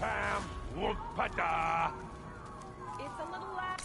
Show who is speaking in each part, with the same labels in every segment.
Speaker 1: Pam, whoop pada.
Speaker 2: It's a little loud.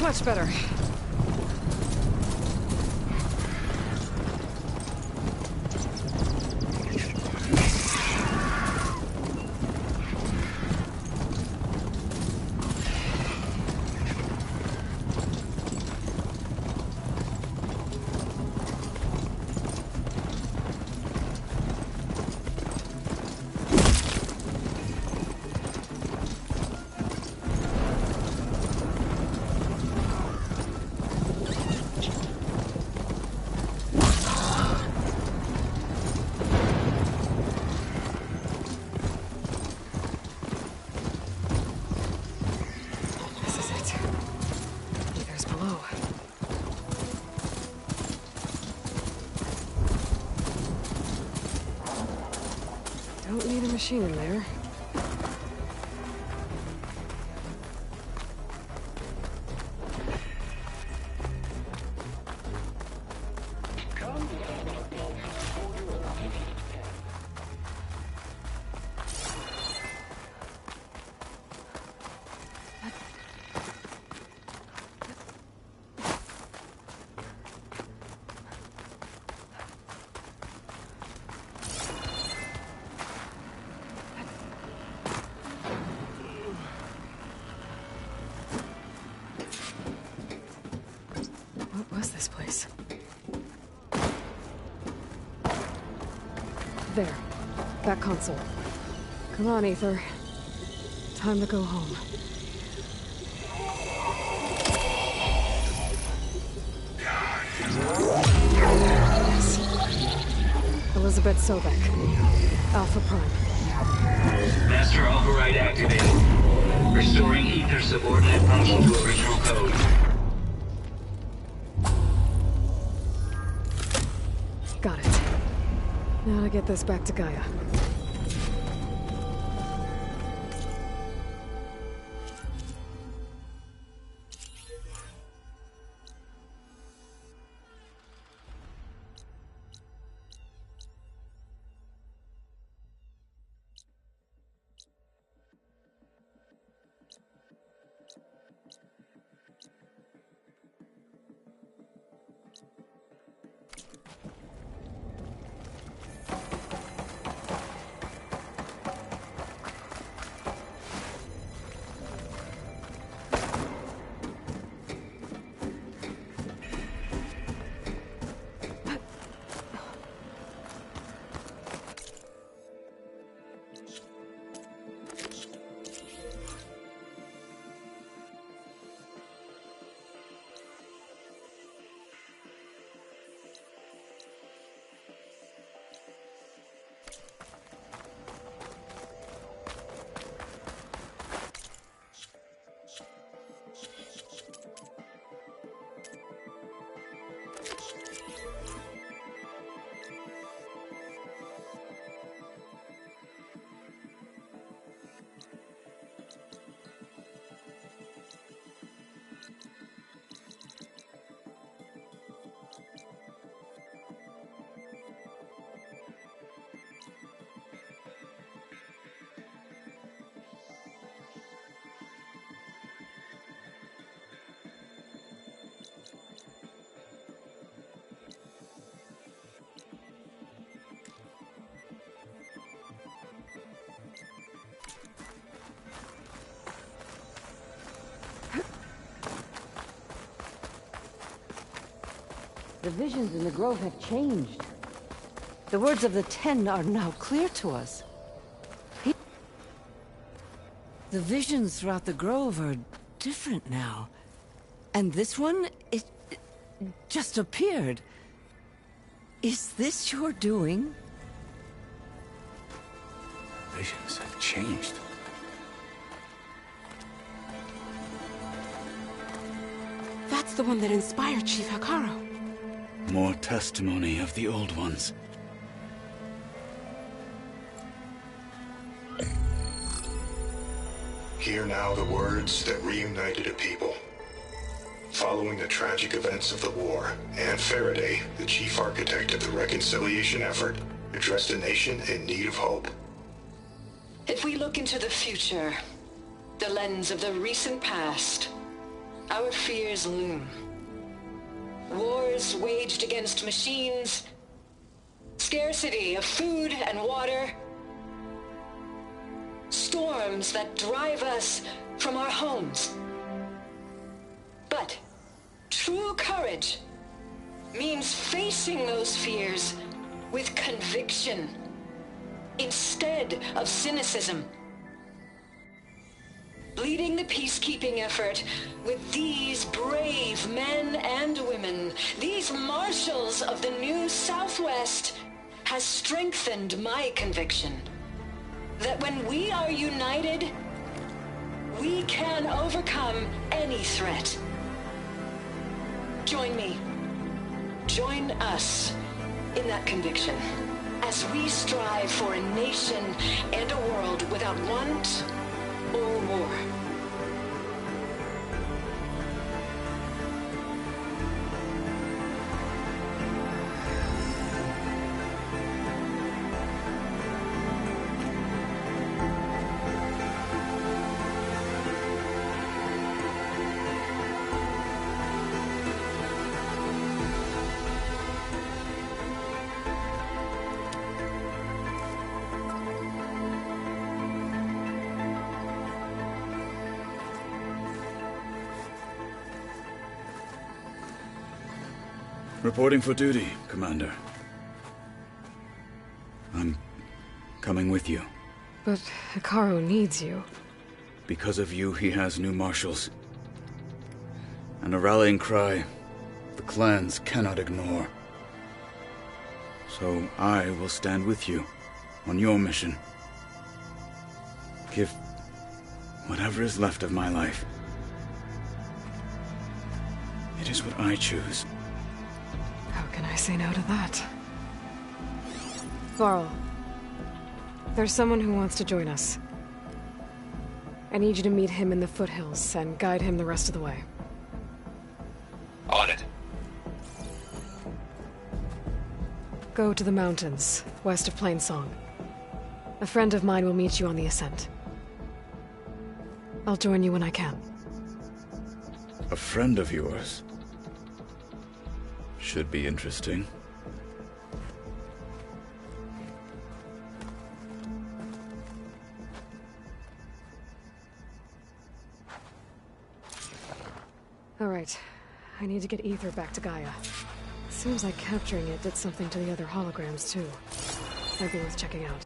Speaker 3: Much better. Don't need a machine in there. There. That console. Come on, Aether. Time to go home. Elizabeth Sobek. Alpha Prime.
Speaker 4: Master override activated. Restoring Aether subordinate function to original code.
Speaker 3: Got it. Now to get this back to Gaia.
Speaker 5: The visions in the Grove have changed. The words of the Ten are now clear to us. The visions throughout the Grove are different now. And this one, it just appeared. Is this your doing?
Speaker 6: Visions have changed.
Speaker 2: That's the one that inspired Chief Hekarro.
Speaker 6: More testimony of the old ones.
Speaker 7: Hear now the words that reunited a people. Following the tragic events of the war, Anne Faraday, the chief architect of the reconciliation effort, addressed a nation in need of hope.
Speaker 8: If we look into the future, the lens of the recent past, our fears loom. Wars waged against machines, scarcity of food and water, storms that drive us from our homes. But true courage means facing those fears with conviction instead of cynicism. Leading the peacekeeping effort with these brave men and women, these marshals of the new Southwest, has strengthened my conviction that when we are united, we can overcome any threat. Join me. Join us in that conviction as we strive for a nation and a world without want or war.
Speaker 6: Reporting for duty, Commander. I'm coming with you.
Speaker 3: But Hikaru needs you.
Speaker 6: Because of you, he has new marshals. And a rallying cry the clans cannot ignore. So I will stand with you on your mission. Give whatever is left of my life. It is what I choose.
Speaker 3: How can I say no to that? Varl, there's someone who wants to join us. I need you to meet him in the foothills and guide him the rest of the way.
Speaker 1: On it.
Speaker 3: Go to the mountains, west of Plainsong. A friend of mine will meet you on the ascent. I'll join you when I can.
Speaker 6: A friend of yours? Should be interesting.
Speaker 3: All right. I need to get Ether back to Gaia. Seems like capturing it did something to the other holograms, too. Might be worth checking out.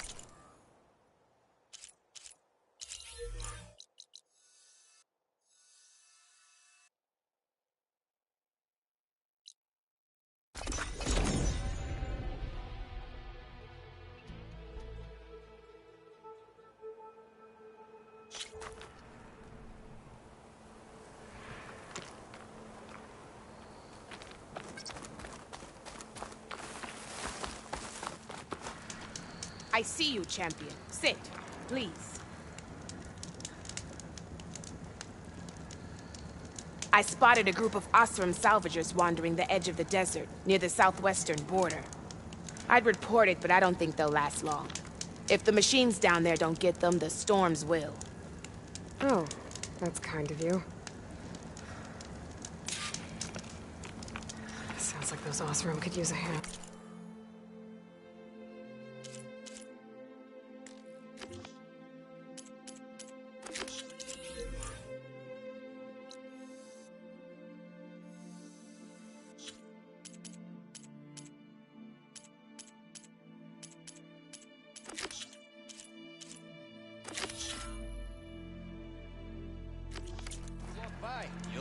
Speaker 2: I see you, champion. Sit, please. I spotted a group of Osram salvagers wandering the edge of the desert, near the southwestern border. I'd report it, but I don't think they'll last long. If the machines down there don't get them, the storms will.
Speaker 3: Oh, that's kind of you. Sounds like those Osram could use a hand.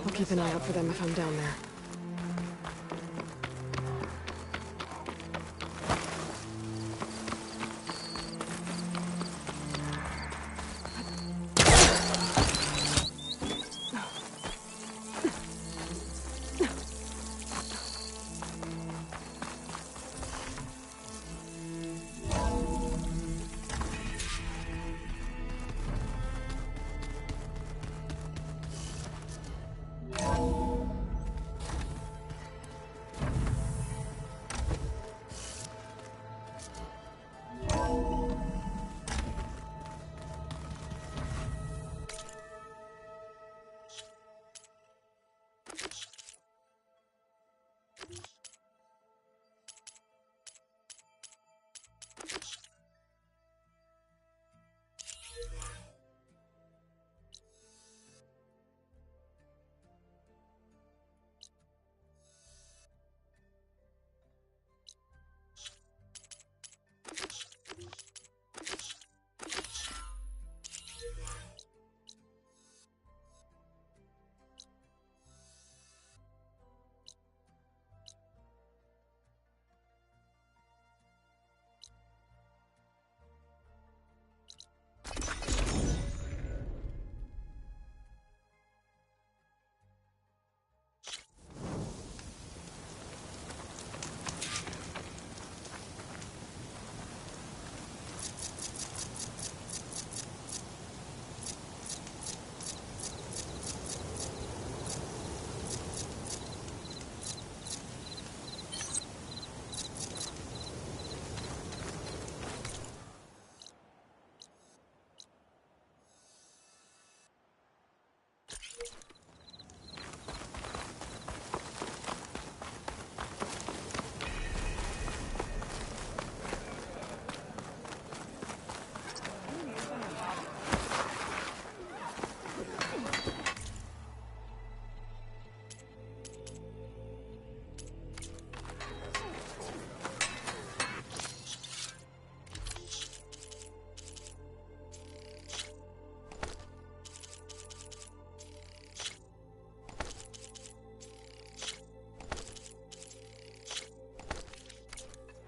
Speaker 3: I'll keep an eye out for them if I'm down there.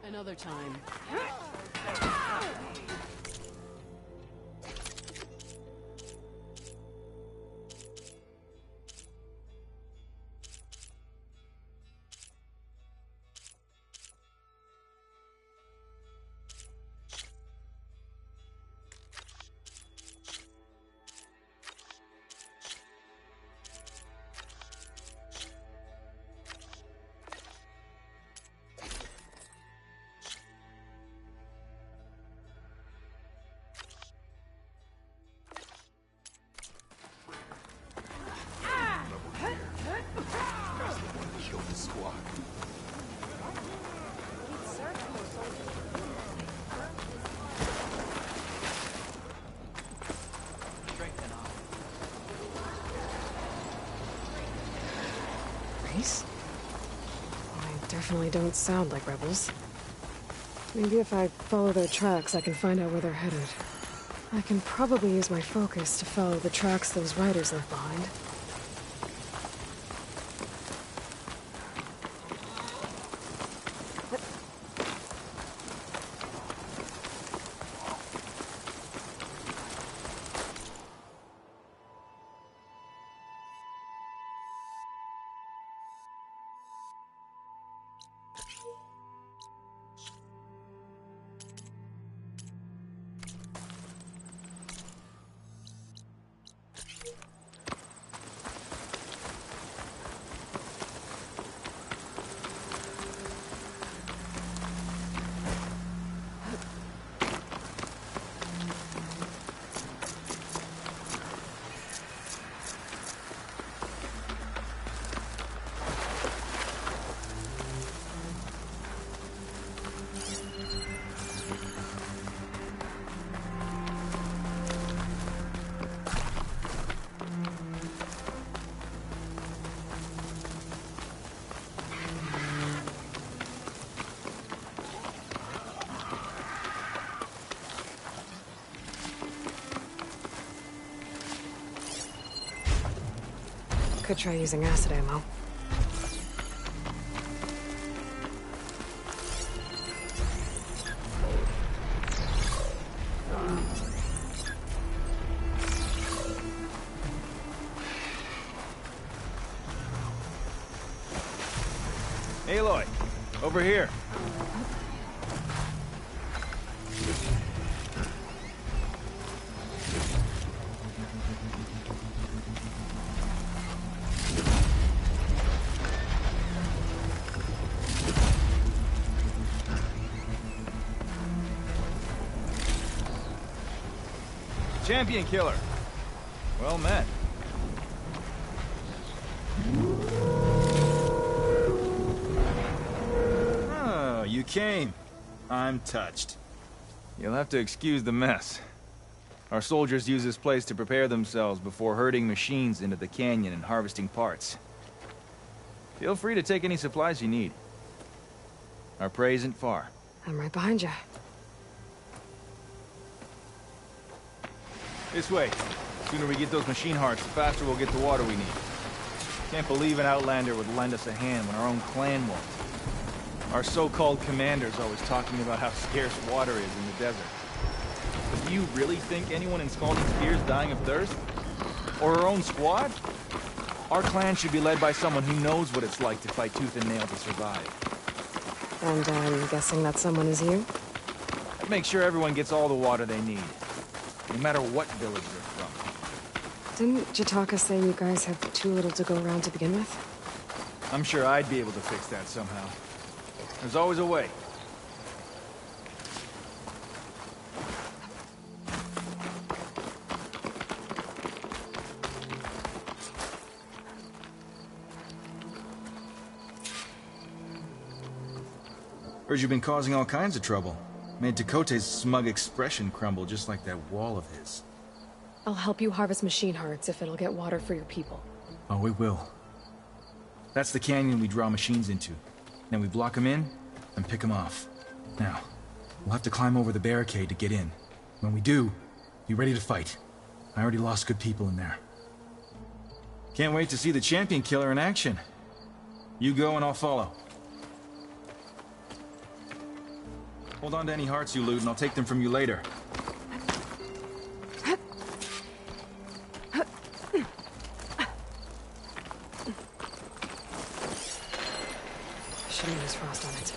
Speaker 3: Another time.
Speaker 1: Kill the squad.
Speaker 3: Race? I definitely don't sound like rebels. Maybe if I follow their tracks, I can find out where they're headed. I can probably use my focus to follow the tracks those riders left behind. Could try using acid ammo.
Speaker 9: Aloy, over here. Champion Killer. Well met. Oh, you came. I'm touched. You'll have to excuse the mess. Our soldiers use this place to prepare themselves before herding machines into the canyon and harvesting parts. Feel free to take any supplies you need. Our prey isn't far.
Speaker 3: I'm right behind you.
Speaker 9: This way. The sooner we get those machine hearts, the faster we'll get the water we need. Can't believe an Outlander would lend us a hand when our own clan won't. Our so-called commander's always talking about how scarce water is in the desert. But do you really think anyone in Scalding Spear's dying of thirst? Or our own squad? Our clan should be led by someone who knows what it's like to fight tooth and nail to survive.
Speaker 3: And I'm guessing that someone is you?
Speaker 9: I'd make sure everyone gets all the water they need. No matter what village they're from.
Speaker 3: Didn't Jataka say you guys have too little to go around to begin with?
Speaker 9: I'm sure I'd be able to fix that somehow. There's always a way. Heard you've been causing all kinds of trouble. Made Tekote's smug expression crumble just like that wall of his.
Speaker 3: I'll help you harvest machine hearts if it'll get water for your people.
Speaker 9: Oh, it will. That's the canyon we draw machines into. Then we block them in and pick them off. Now, we'll have to climb over the barricade to get in. When we do, be ready to fight. I already lost good people in there. Can't wait to see the Champion Killer in action. You go and I'll follow. Hold on to any hearts you loot, and I'll take them from you later.
Speaker 3: Shouldn't use frost on it.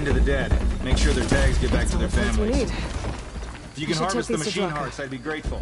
Speaker 9: To the dead. Make sure their tags get back to their
Speaker 3: That's what we
Speaker 9: families.
Speaker 3: need.
Speaker 9: If you can harvest the machine hearts, I'd be grateful.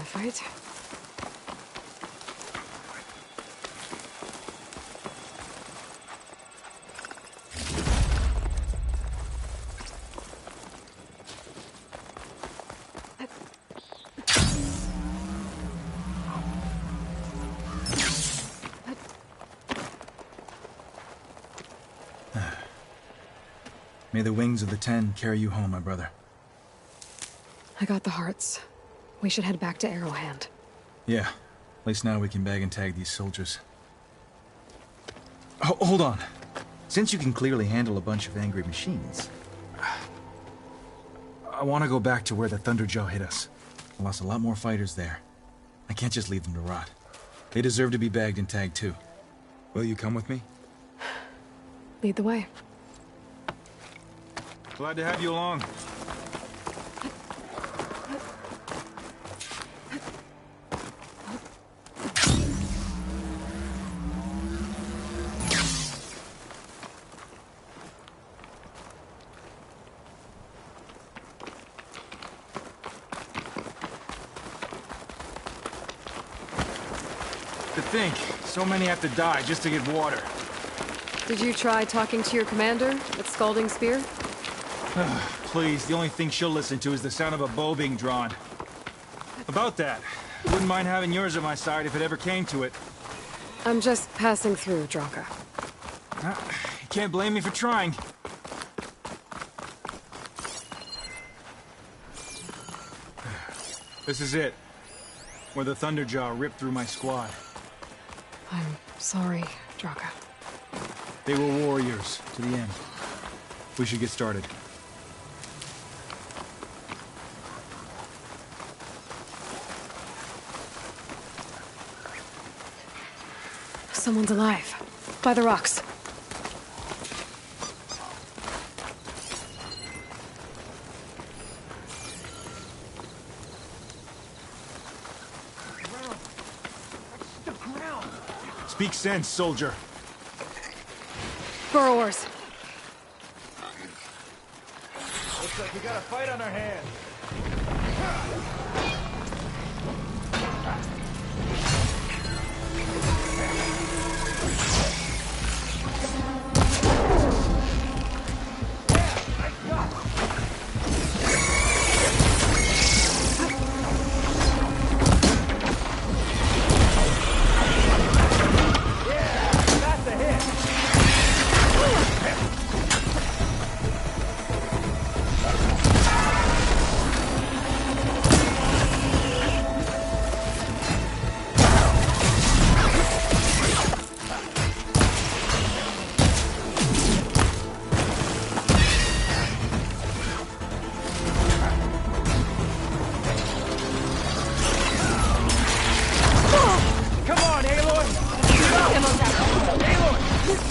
Speaker 3: fight.
Speaker 9: May the wings of the Ten carry you home, my brother.
Speaker 3: I got the hearts. We should head back to Arrowhand.
Speaker 9: Yeah. At least now we can bag and tag these soldiers. Hold on. Since you can clearly handle a bunch of angry machines, I want to go back to where the Thunderjaw hit us. I lost a lot more fighters there. I can't just leave them to rot. They deserve to be bagged and tagged too. Will you come with me?
Speaker 3: Lead the way.
Speaker 9: Glad to have you along. To think, so many have to die just to get water.
Speaker 3: Did you try talking to your commander at Scalding Spear?
Speaker 9: Please, the only thing she'll listen to is the sound of a bow being drawn. About that, I wouldn't mind having yours at my side if it ever came to it.
Speaker 3: I'm just passing through, Draka.
Speaker 9: You can't blame me for trying. This is it. Where the Thunderjaw ripped through my squad.
Speaker 3: I'm sorry, Draka.
Speaker 9: They were warriors to the end. We should get started.
Speaker 3: Someone's alive. By the rocks.
Speaker 9: Speak sense, soldier.
Speaker 3: Burrowers.
Speaker 9: Looks like we got a fight on our hands.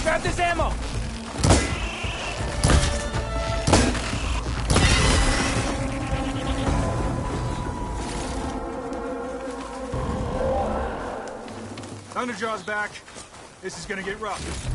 Speaker 9: Grab this ammo! Thunderjaw's back. This is gonna get rough.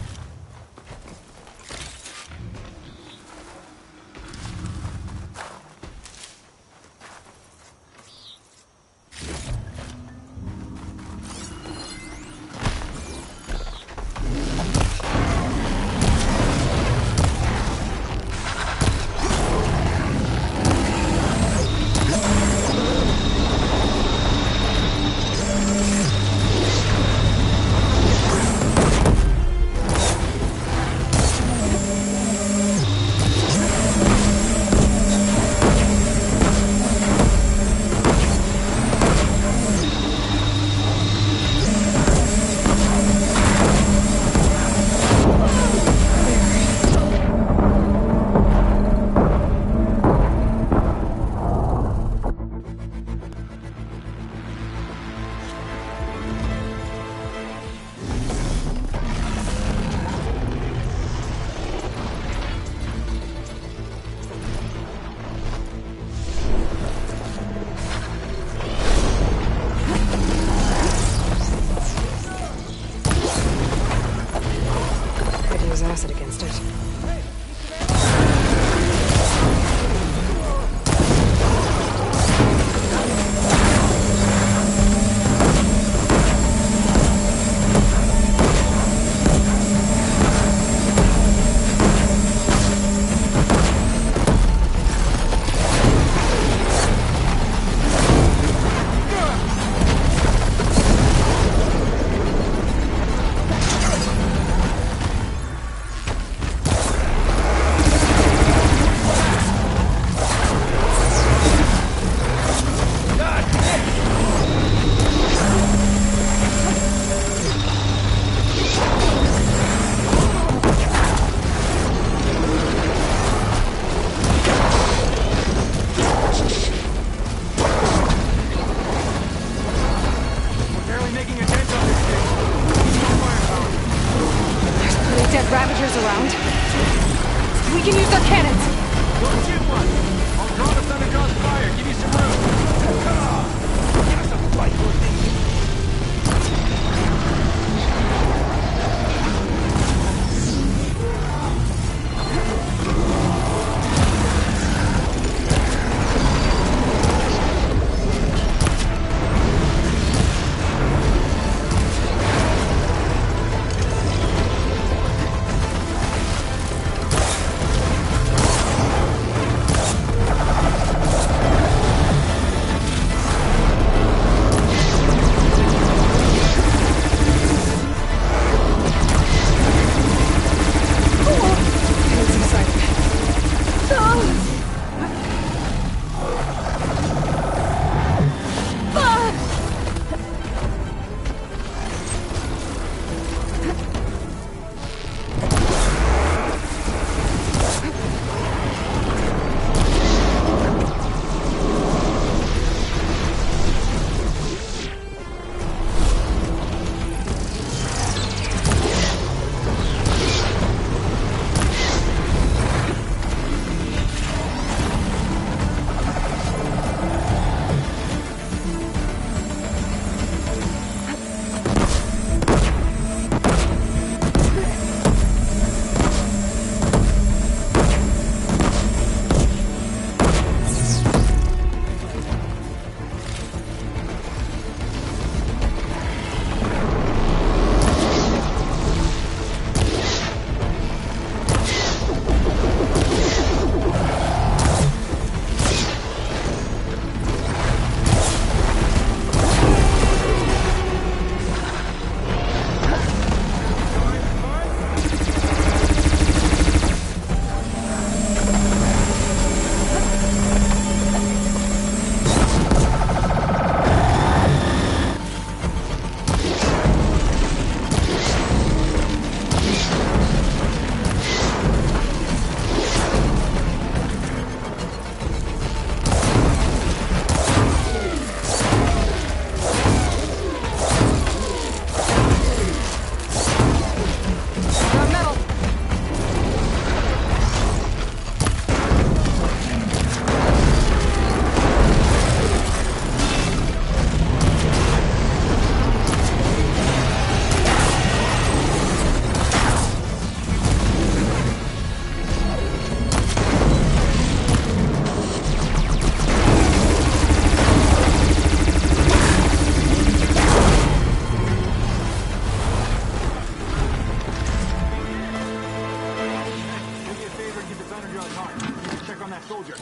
Speaker 9: soldier.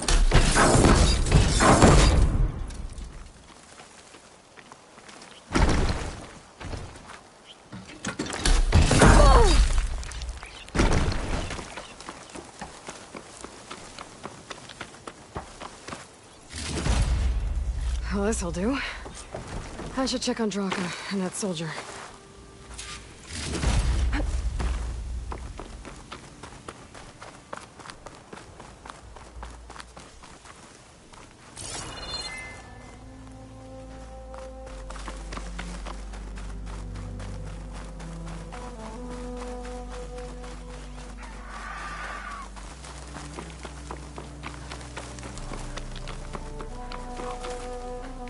Speaker 3: Well, this'll do. I should check on Draka and that soldier.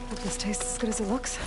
Speaker 3: Hope this tastes as good as it looks.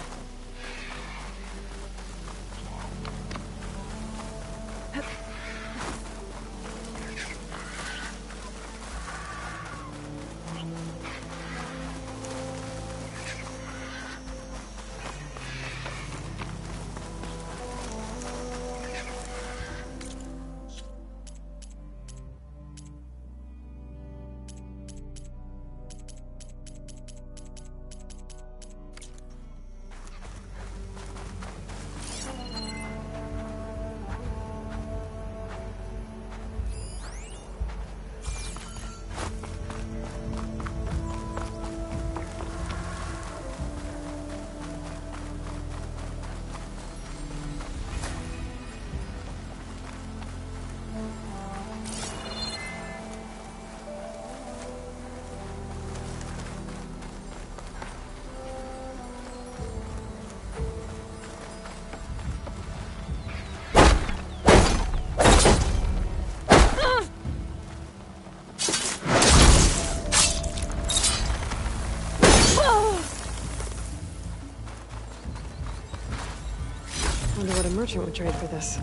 Speaker 3: Wonder what a merchant would trade for this.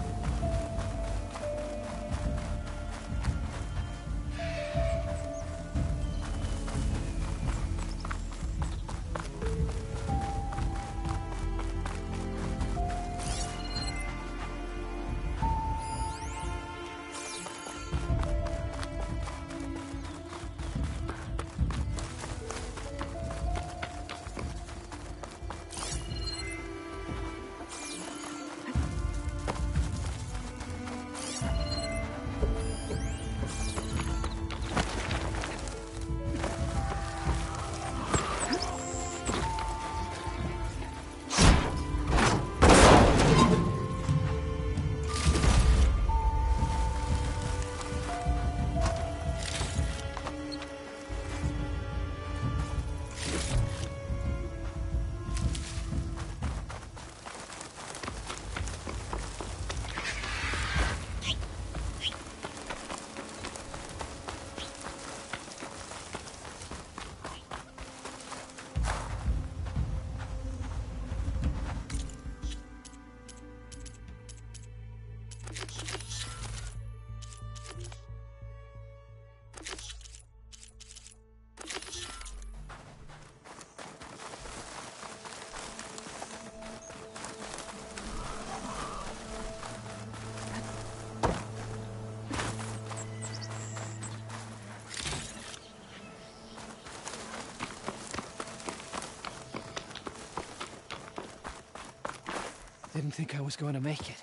Speaker 10: Didn't think I was going to make it.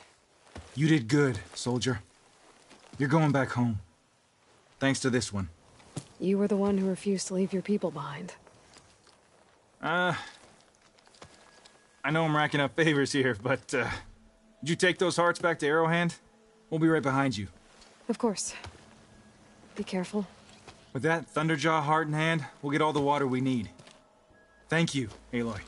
Speaker 9: You did good, soldier. You're going back home. Thanks to this one.
Speaker 3: You were the one who refused to leave your people behind.
Speaker 9: I know I'm racking up favors here, but, did you take those hearts back to Arrowhand? We'll be right behind you.
Speaker 3: Of course. Be careful.
Speaker 9: With that Thunderjaw heart in hand, we'll get all the water we need. Thank you, Aloy.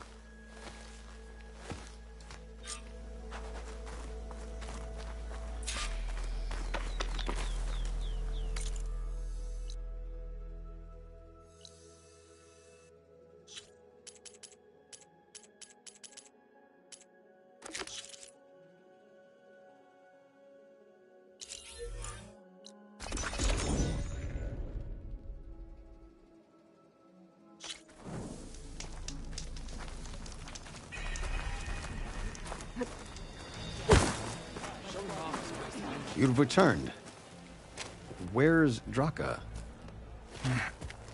Speaker 11: You've returned. Where's Draka?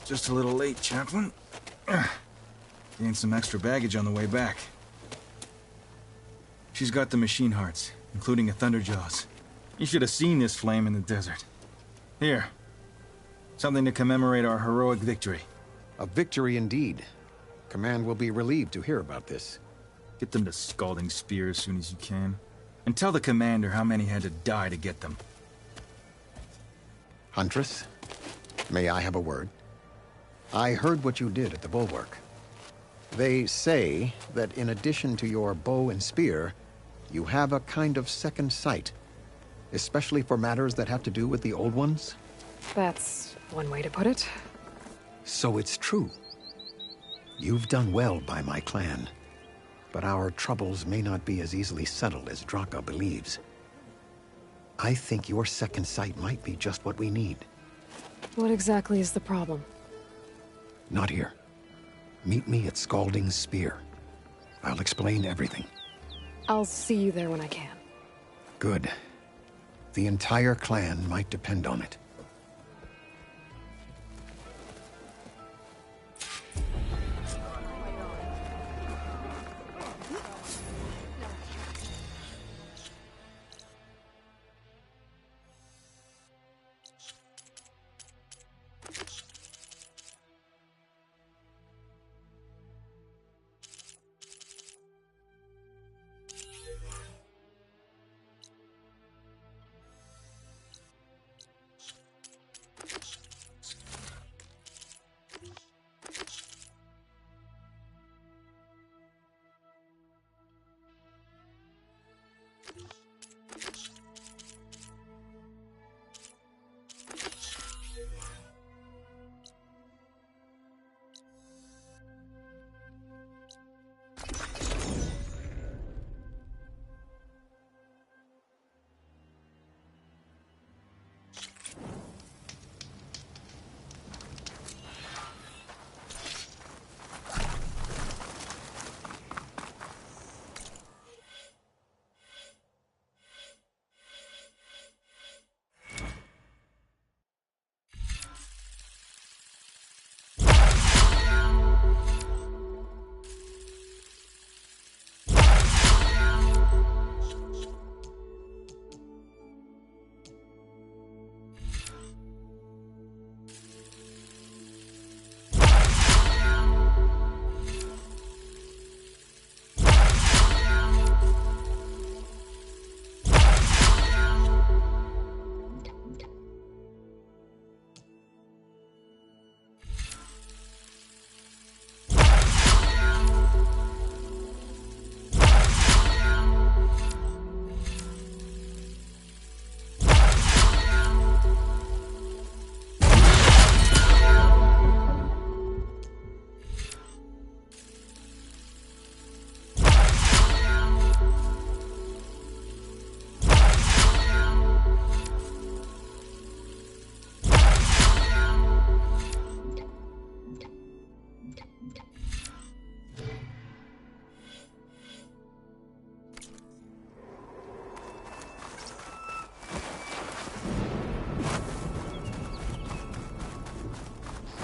Speaker 9: Just a little late, Chaplain. Gained some extra baggage on the way back. She's got the machine hearts, including a Thunderjaws. You should have seen this flame in the desert. Here. Something to commemorate our heroic victory.
Speaker 11: A victory indeed. Command will be relieved to hear about this.
Speaker 9: Get them to Scalding Spear as soon as you can. And tell the commander how many had to die to get them.
Speaker 11: Huntress, may I have a word? I heard what you did at the Bulwark. They say that in addition to your bow and spear, you have a kind of second sight, especially for matters that have to do with the Old Ones?
Speaker 3: That's one way to put it.
Speaker 11: So it's true. You've done well by my clan, but our troubles may not be as easily settled as Draka believes. I think your second sight might be just what we need.
Speaker 3: What exactly is the problem?
Speaker 11: Not here. Meet me at Scalding Spear. I'll explain everything.
Speaker 3: I'll see you there when I can.
Speaker 11: Good. The entire clan might depend on it.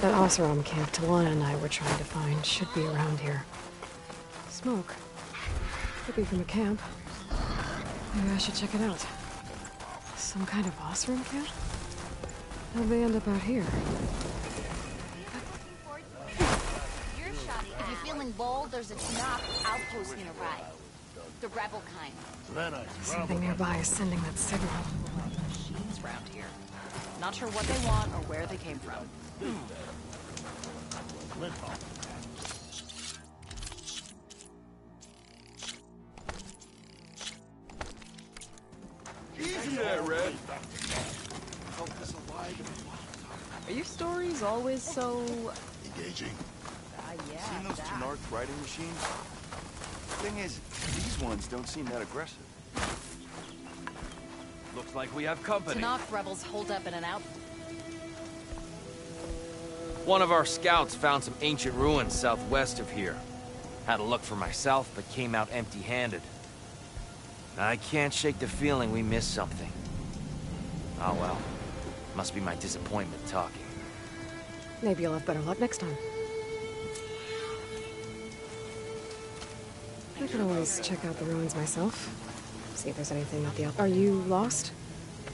Speaker 3: That Oseram camp Talana and I were trying to find should be around here. Smoke. Could be from a camp. Maybe I should check it out. Some kind of Oseram camp? How'd they end up out here?
Speaker 12: If you're feeling bold, there's a Tanakh outpost nearby. The rebel kind.
Speaker 3: Something nearby is sending that signal.
Speaker 12: Machines around here. Not sure what they want or where they came from.
Speaker 1: Easy there, Red.
Speaker 12: Are your stories always so...
Speaker 1: Engaging.
Speaker 12: yeah,
Speaker 1: Seen those Tenarth riding machines? Thing is, these ones don't seem that aggressive.
Speaker 13: Looks like we have company.
Speaker 12: Tanakh rebels hold up in an out...
Speaker 13: One of our scouts found some ancient ruins southwest of here. Had a look for myself, but came out empty-handed. I can't shake the feeling we missed something. Oh well. Must be my disappointment talking.
Speaker 3: Maybe you'll have better luck next time. I can always check out the ruins myself. See if there's anything at the Are you lost?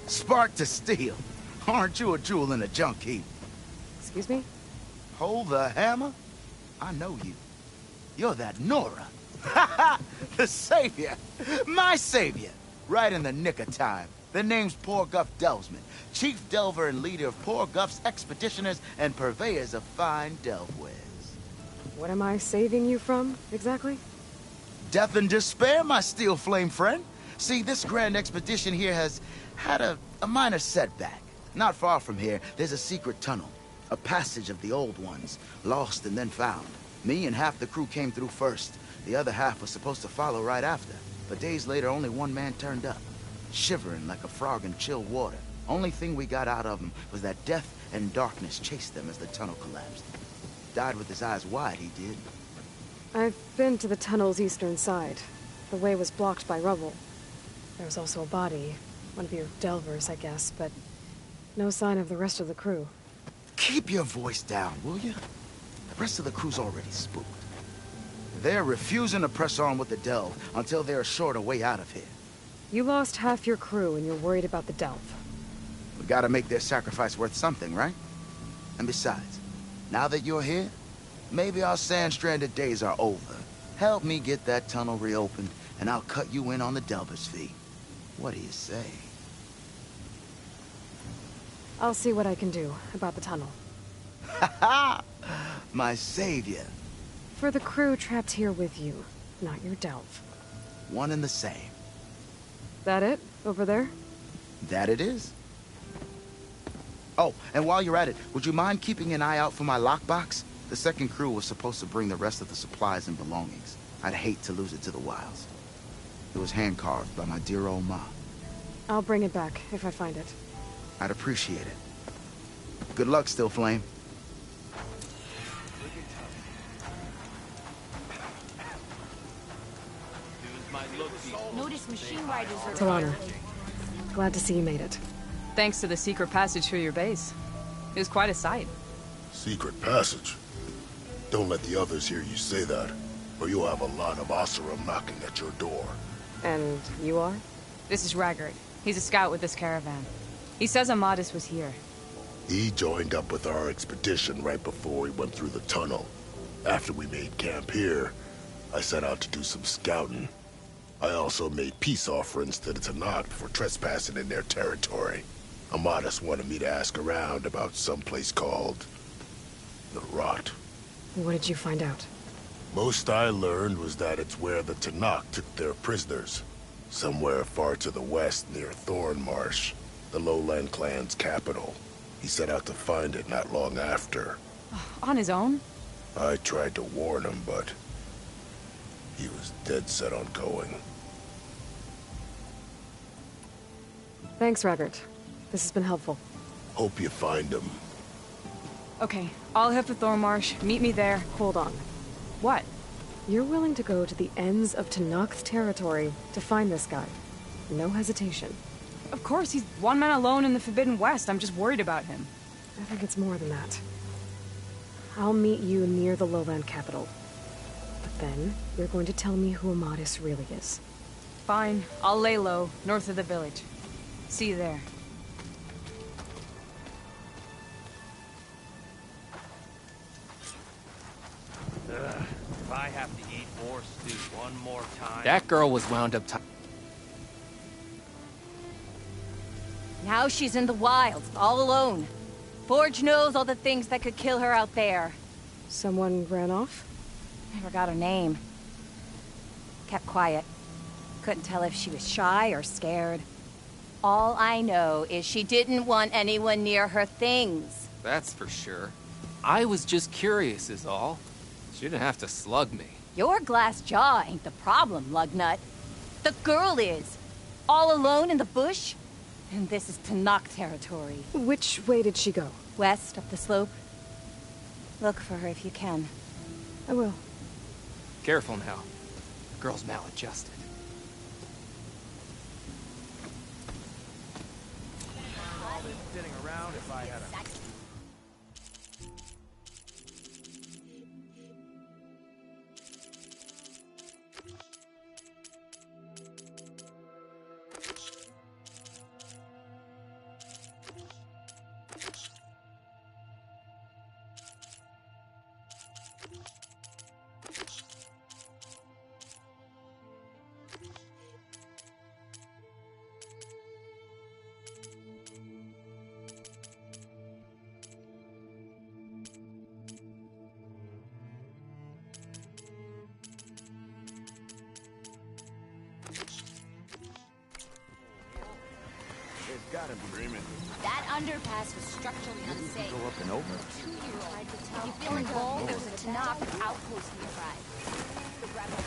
Speaker 1: Spark to steel. Aren't you a jewel in a junk heap?
Speaker 3: Excuse me?
Speaker 1: Hold the hammer? I know you. You're that Nora. The savior. My savior. Right in the nick of time. The name's Poor Guff Delvesman, chief delver and leader of Poor Guff's expeditioners and purveyors of fine delvewares.
Speaker 3: What am I saving you from, exactly?
Speaker 1: Death and despair, my steel flame friend. See, this grand expedition here has had a minor setback. Not far from here, there's a secret tunnel. A passage of the old ones, lost and then found. Me and half the crew came through first. The other half was supposed to follow right after. But days later, only one man turned up. Shivering like a frog in chill water. Only thing we got out of him was that death and darkness chased them as the tunnel collapsed. Died with his eyes wide, he did.
Speaker 3: I've been to the tunnel's eastern side. The way was blocked by rubble. There was also a body. One of your delvers, I guess, but no sign of the rest of the crew.
Speaker 1: Keep your voice down, will you? The rest of the crew's already spooked. They're refusing to press on with the delve until they're assured a way out of here.
Speaker 3: You lost half your crew and you're worried about the delve.
Speaker 1: We gotta make their sacrifice worth something, right? And besides, now that you're here, maybe our sand-stranded days are over. Help me get that tunnel reopened, and I'll cut you in on the delver's fee. What do you say?
Speaker 3: I'll see what I can do about the tunnel.
Speaker 1: Ha ha! My savior.
Speaker 3: For the crew trapped here with you, not your delve.
Speaker 1: One and the same.
Speaker 3: That it? Over there?
Speaker 1: That it is. Oh, and while you're at it, would you mind keeping an eye out for my lockbox? The second crew was supposed to bring the rest of the supplies and belongings. I'd hate to lose it to the wilds. It was hand-carved by my dear old ma.
Speaker 3: I'll bring it back if I find it.
Speaker 1: I'd appreciate it. Good luck, Still Flame.
Speaker 12: Notice machine riders are...
Speaker 3: Talana, glad to see you made it.
Speaker 14: Thanks to the secret passage through your base. It was quite a sight.
Speaker 15: Secret passage? Don't let the others hear you say that, or you'll have a lot of Oseram knocking at your door.
Speaker 3: And you are?
Speaker 14: This is Raggart. He's a scout with this caravan. He says Amadis was here.
Speaker 15: He joined up with our expedition right before we went through the tunnel. After we made camp here, I set out to do some scouting. I also made peace offerings to the Tenakth for trespassing in their territory. Amadis wanted me to ask around about some place called... the Rot.
Speaker 3: What did you find out?
Speaker 15: Most I learned was that it's where the Tenakth took their prisoners. Somewhere far to the west near Thornmarsh, the Lowland clan's capital. He set out to find it not long after.
Speaker 14: On his own?
Speaker 15: I tried to warn him, but... he was dead set on going.
Speaker 3: Thanks, Raggart. This has been helpful.
Speaker 15: Hope you find him.
Speaker 14: Okay, I'll head for Thornmarsh. Meet me there.
Speaker 3: Hold on.
Speaker 14: What?
Speaker 3: You're willing to go to the ends of Tenakth territory to find this guy. No hesitation.
Speaker 14: Of course, he's one man alone in the Forbidden West. I'm just worried about him.
Speaker 3: I think it's more than that. I'll meet you near the Lowland capital. But then, you're going to tell me who Amadis really is.
Speaker 14: Fine. I'll lay low, north of the village. See you there.
Speaker 13: If I have to eat more stew one more time...
Speaker 10: That girl was wound up tight.
Speaker 12: Now she's in the wilds, all alone. Forge knows all the things that could kill her out there.
Speaker 3: Someone ran off?
Speaker 12: Never got her name. Kept quiet. Couldn't tell if she was shy or scared. All I know is she didn't want anyone near her things.
Speaker 10: That's for sure. I was just curious is all. She didn't have to slug me.
Speaker 12: Your glass jaw ain't the problem, Lugnut. The girl is. All alone in the bush. And this is Tenakth territory.
Speaker 3: Which way did she go?
Speaker 12: West, up the slope. Look for her if you can.
Speaker 3: I will.
Speaker 10: Careful now. The girl's maladjusted.
Speaker 9: Sitting around if I had a...
Speaker 1: gotta be dreaming.
Speaker 16: That underpass was structurally unsafe.
Speaker 1: Go up and over.
Speaker 16: Two-year-old tried to tell. If you feel involved, there's a Tanakh outpost nearby. The rebels.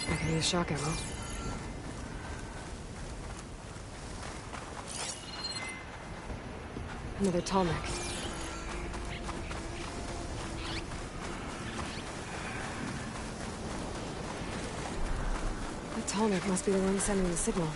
Speaker 3: I can use shock ammo. Another Tallneck. The Tallneck must be the one sending the signal.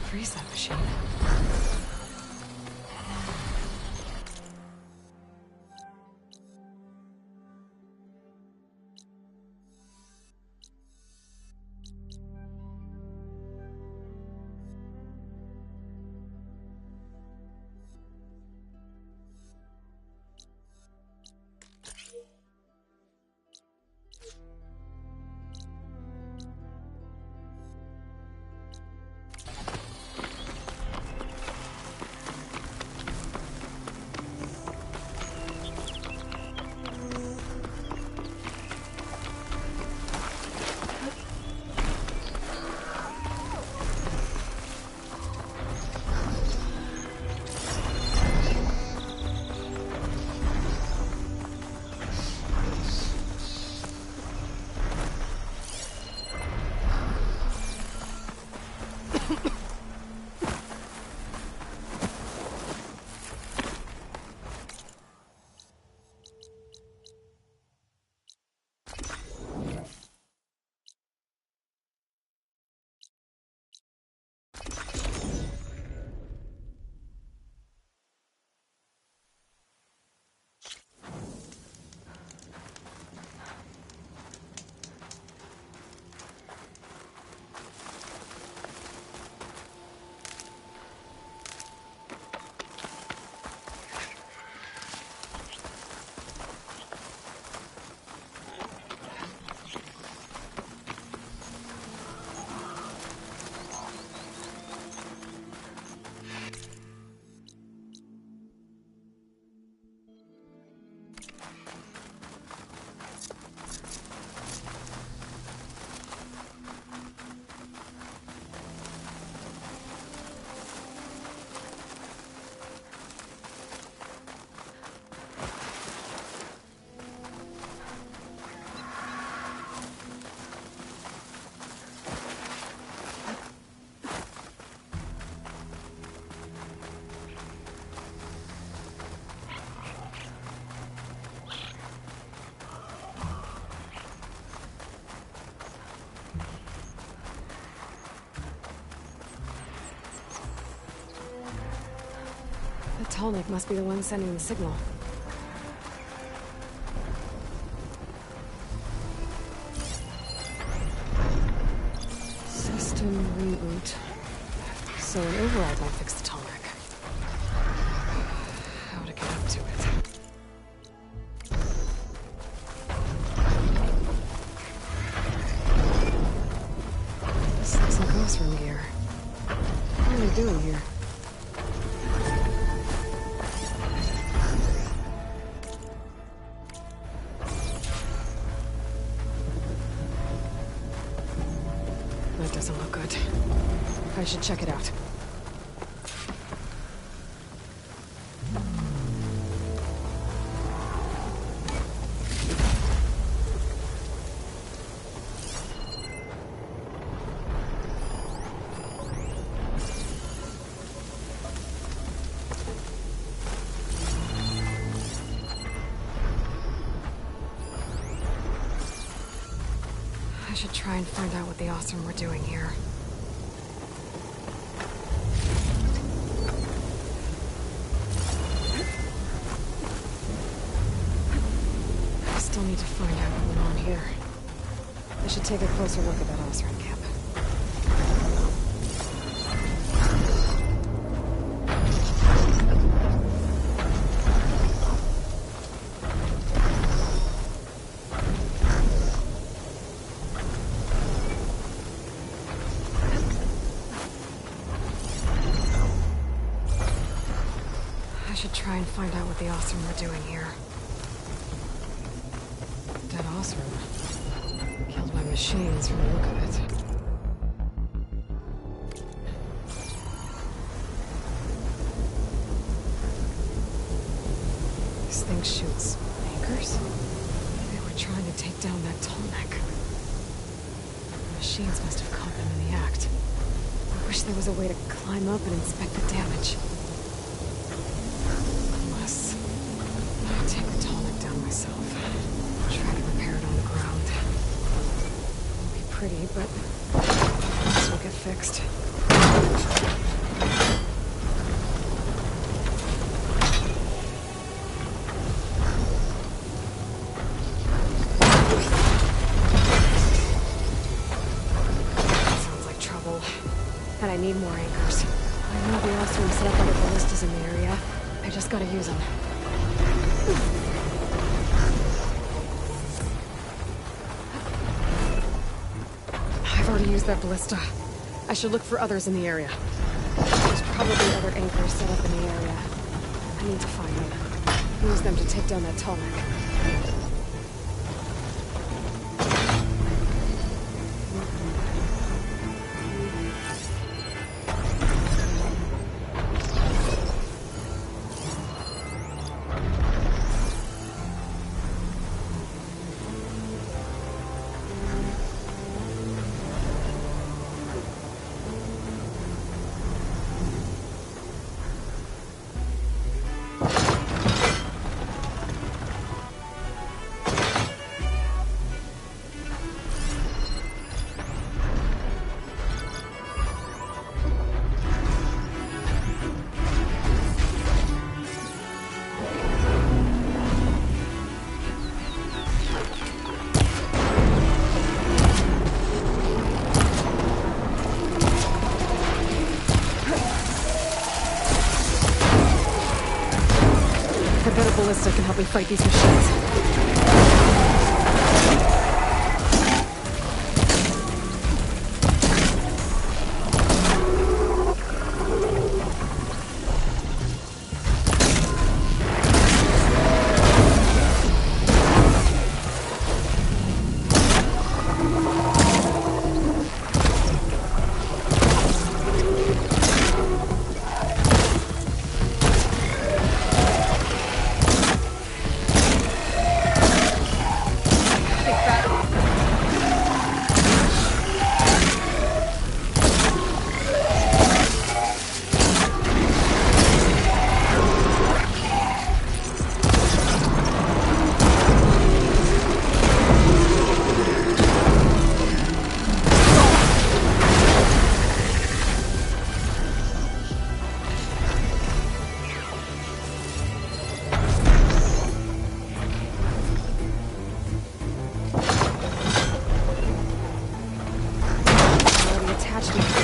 Speaker 3: Freeze that machine. Tallneck must be the one sending the signal. System reboot. So an override might fix the Tallneck. How to get up to it? This looks like Osram gear. What are they doing here? That doesn't look good. I should check it out. I should try and find out what the Osram were doing here. I still need to find out what went on here. I should take a closer look at that Osram camp. I should try and find out what the Osram were doing here. Dead Osram. Killed by machines from the look of it. This thing shoots anchors? They were trying to take down that Tallneck. The machines must have caught them in the act. I wish there was a way to climb up and inspect the damage. Unless I take the Tallneck down myself. Try to repair it on the ground. Won't be pretty, but this will get fixed. Sounds like trouble. And I need more anchors. I know the Osram set up other ballistas in the area. I just gotta use them. I've already used that ballista. I should look for others in the area. There's probably other anchors set up in the area. I need to find them. Use them to take down that Tallneck. I bet a ballista can help me fight these machines.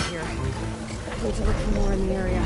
Speaker 3: here. I need to look for more in the area.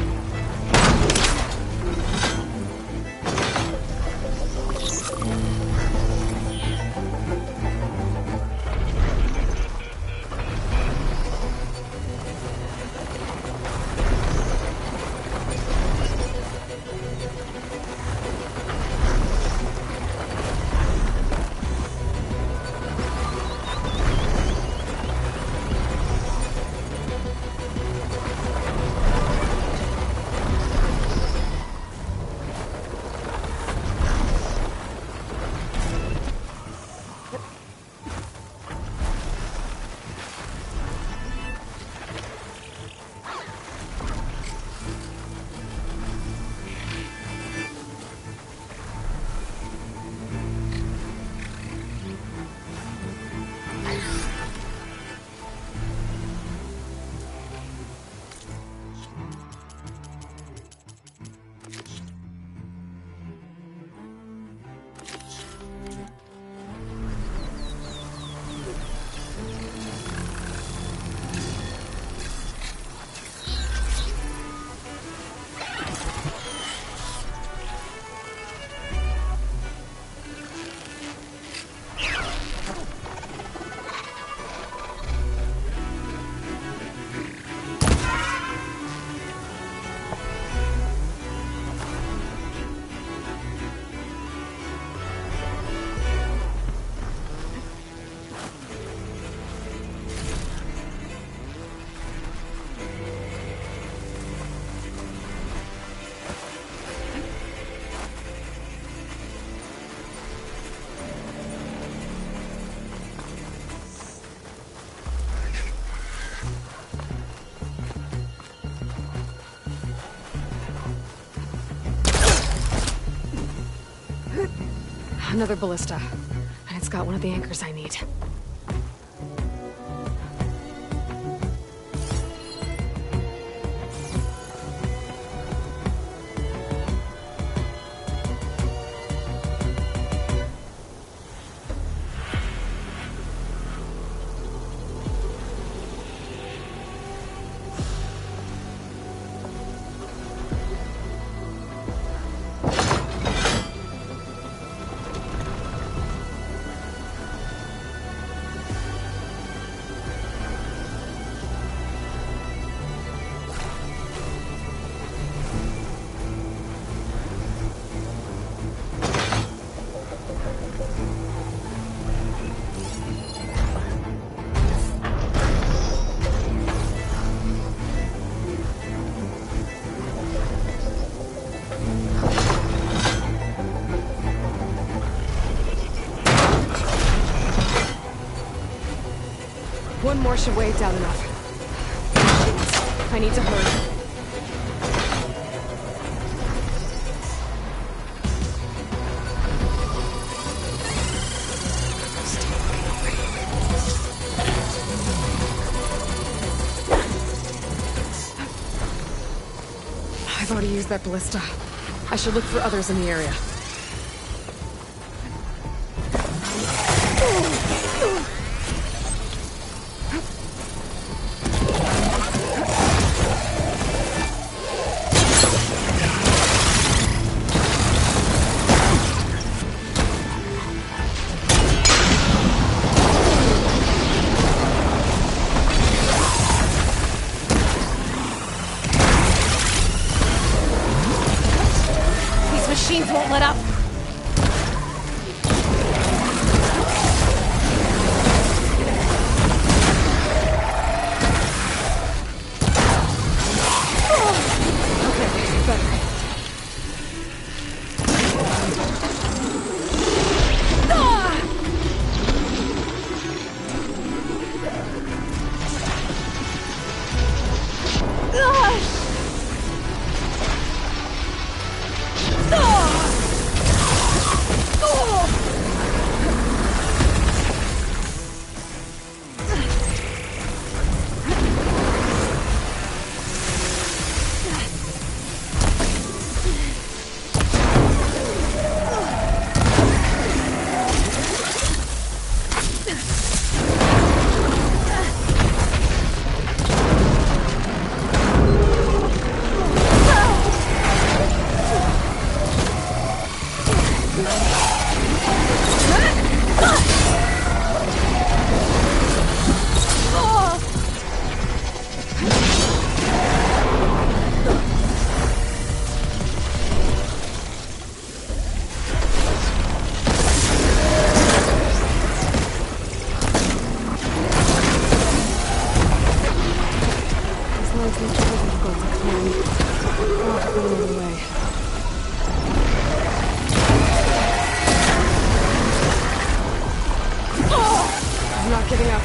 Speaker 3: Another ballista. And it's got one of the anchors I need. One more should weigh it down enough. I need to hurry. I've already used that ballista. I should look for others in the area. Machines won't let up. Okay, better. Everything seems to go to plan. I'll have to go the way. I'm not giving up.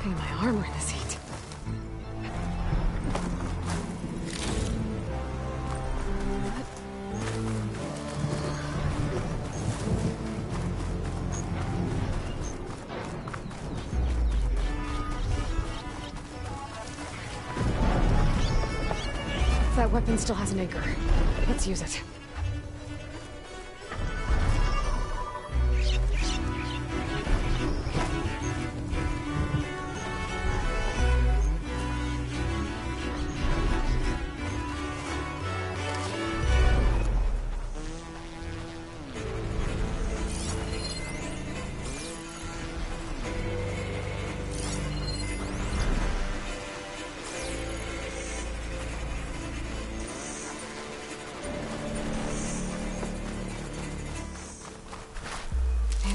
Speaker 3: My armor in this heat. That weapon still has an anchor. Let's use it.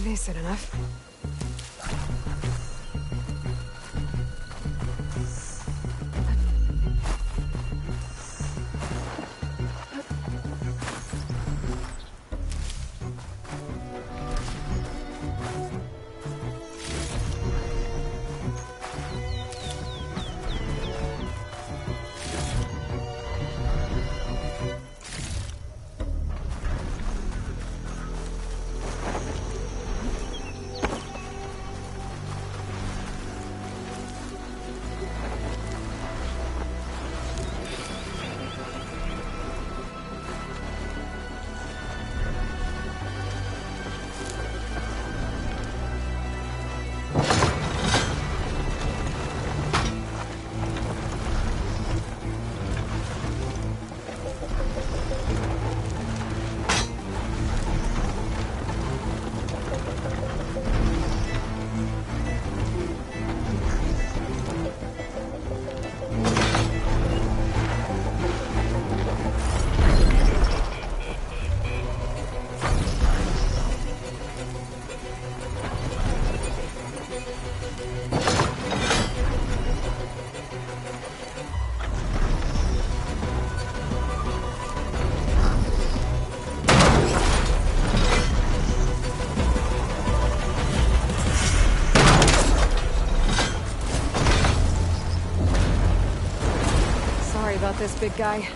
Speaker 3: Decent enough. About this big guy.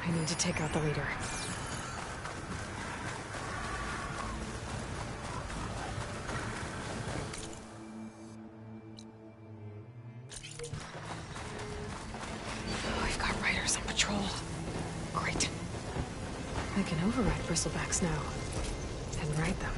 Speaker 3: I need to take out the leader. We've got riders on patrol. Great. I can override bristlebacks now. And ride them.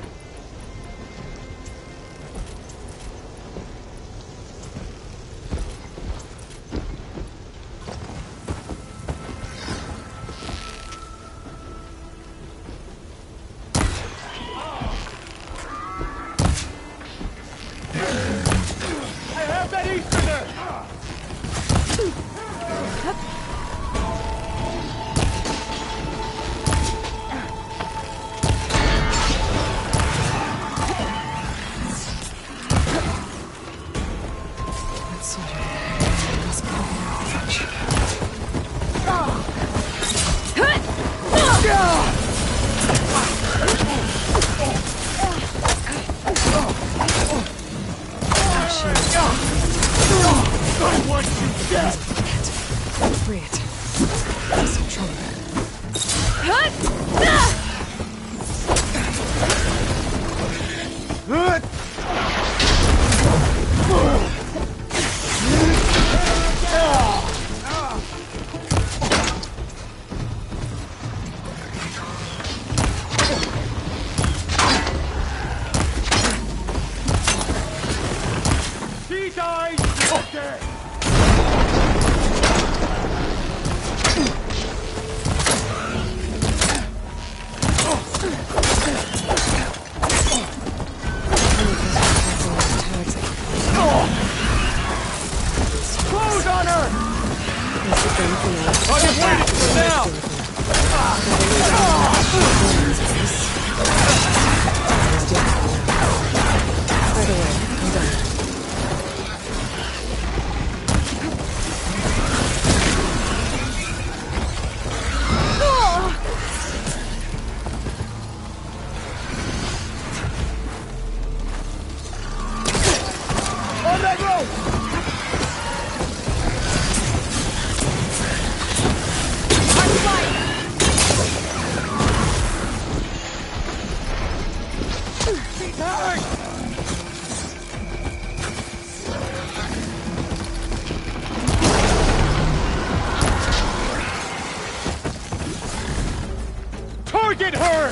Speaker 9: Target her!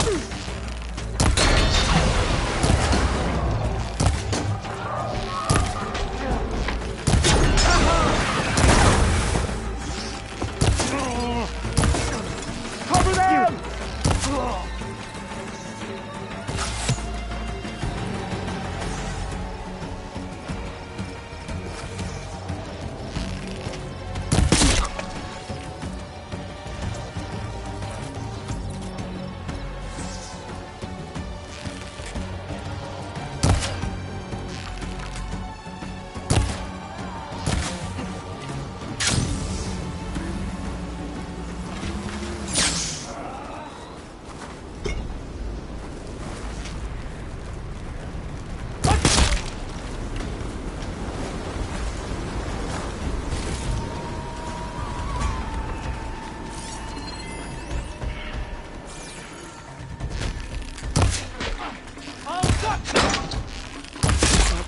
Speaker 9: Cover them!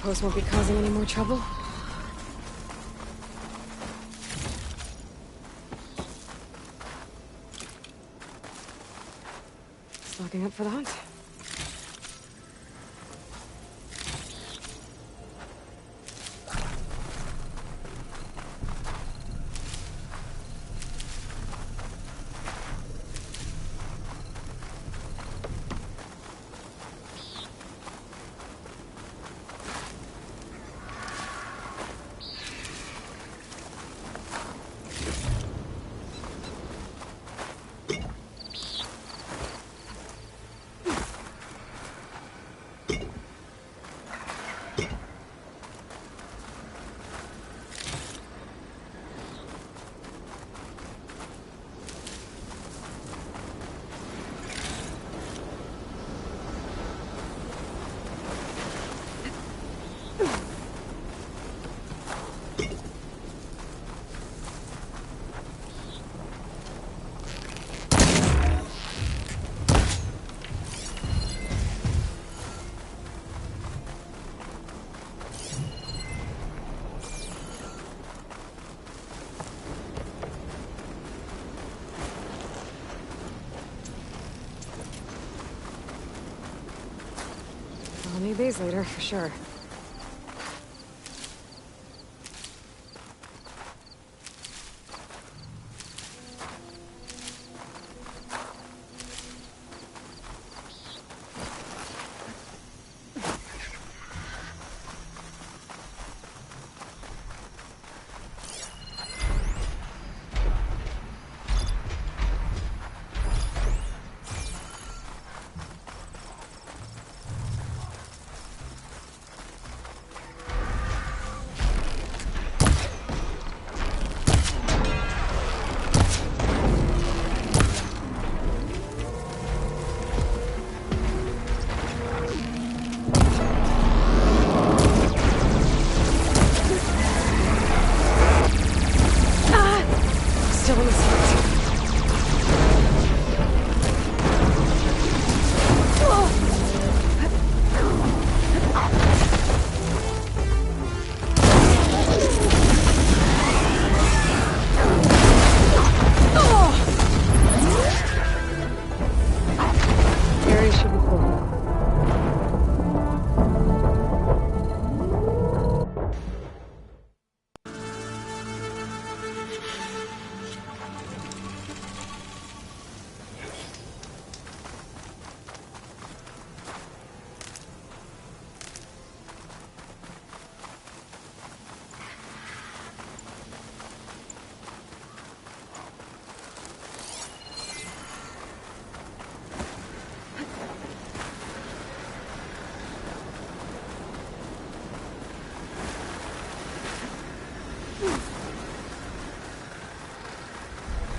Speaker 3: Outpost won't be causing any more trouble. Stocking up for the hunt. need these later, for sure.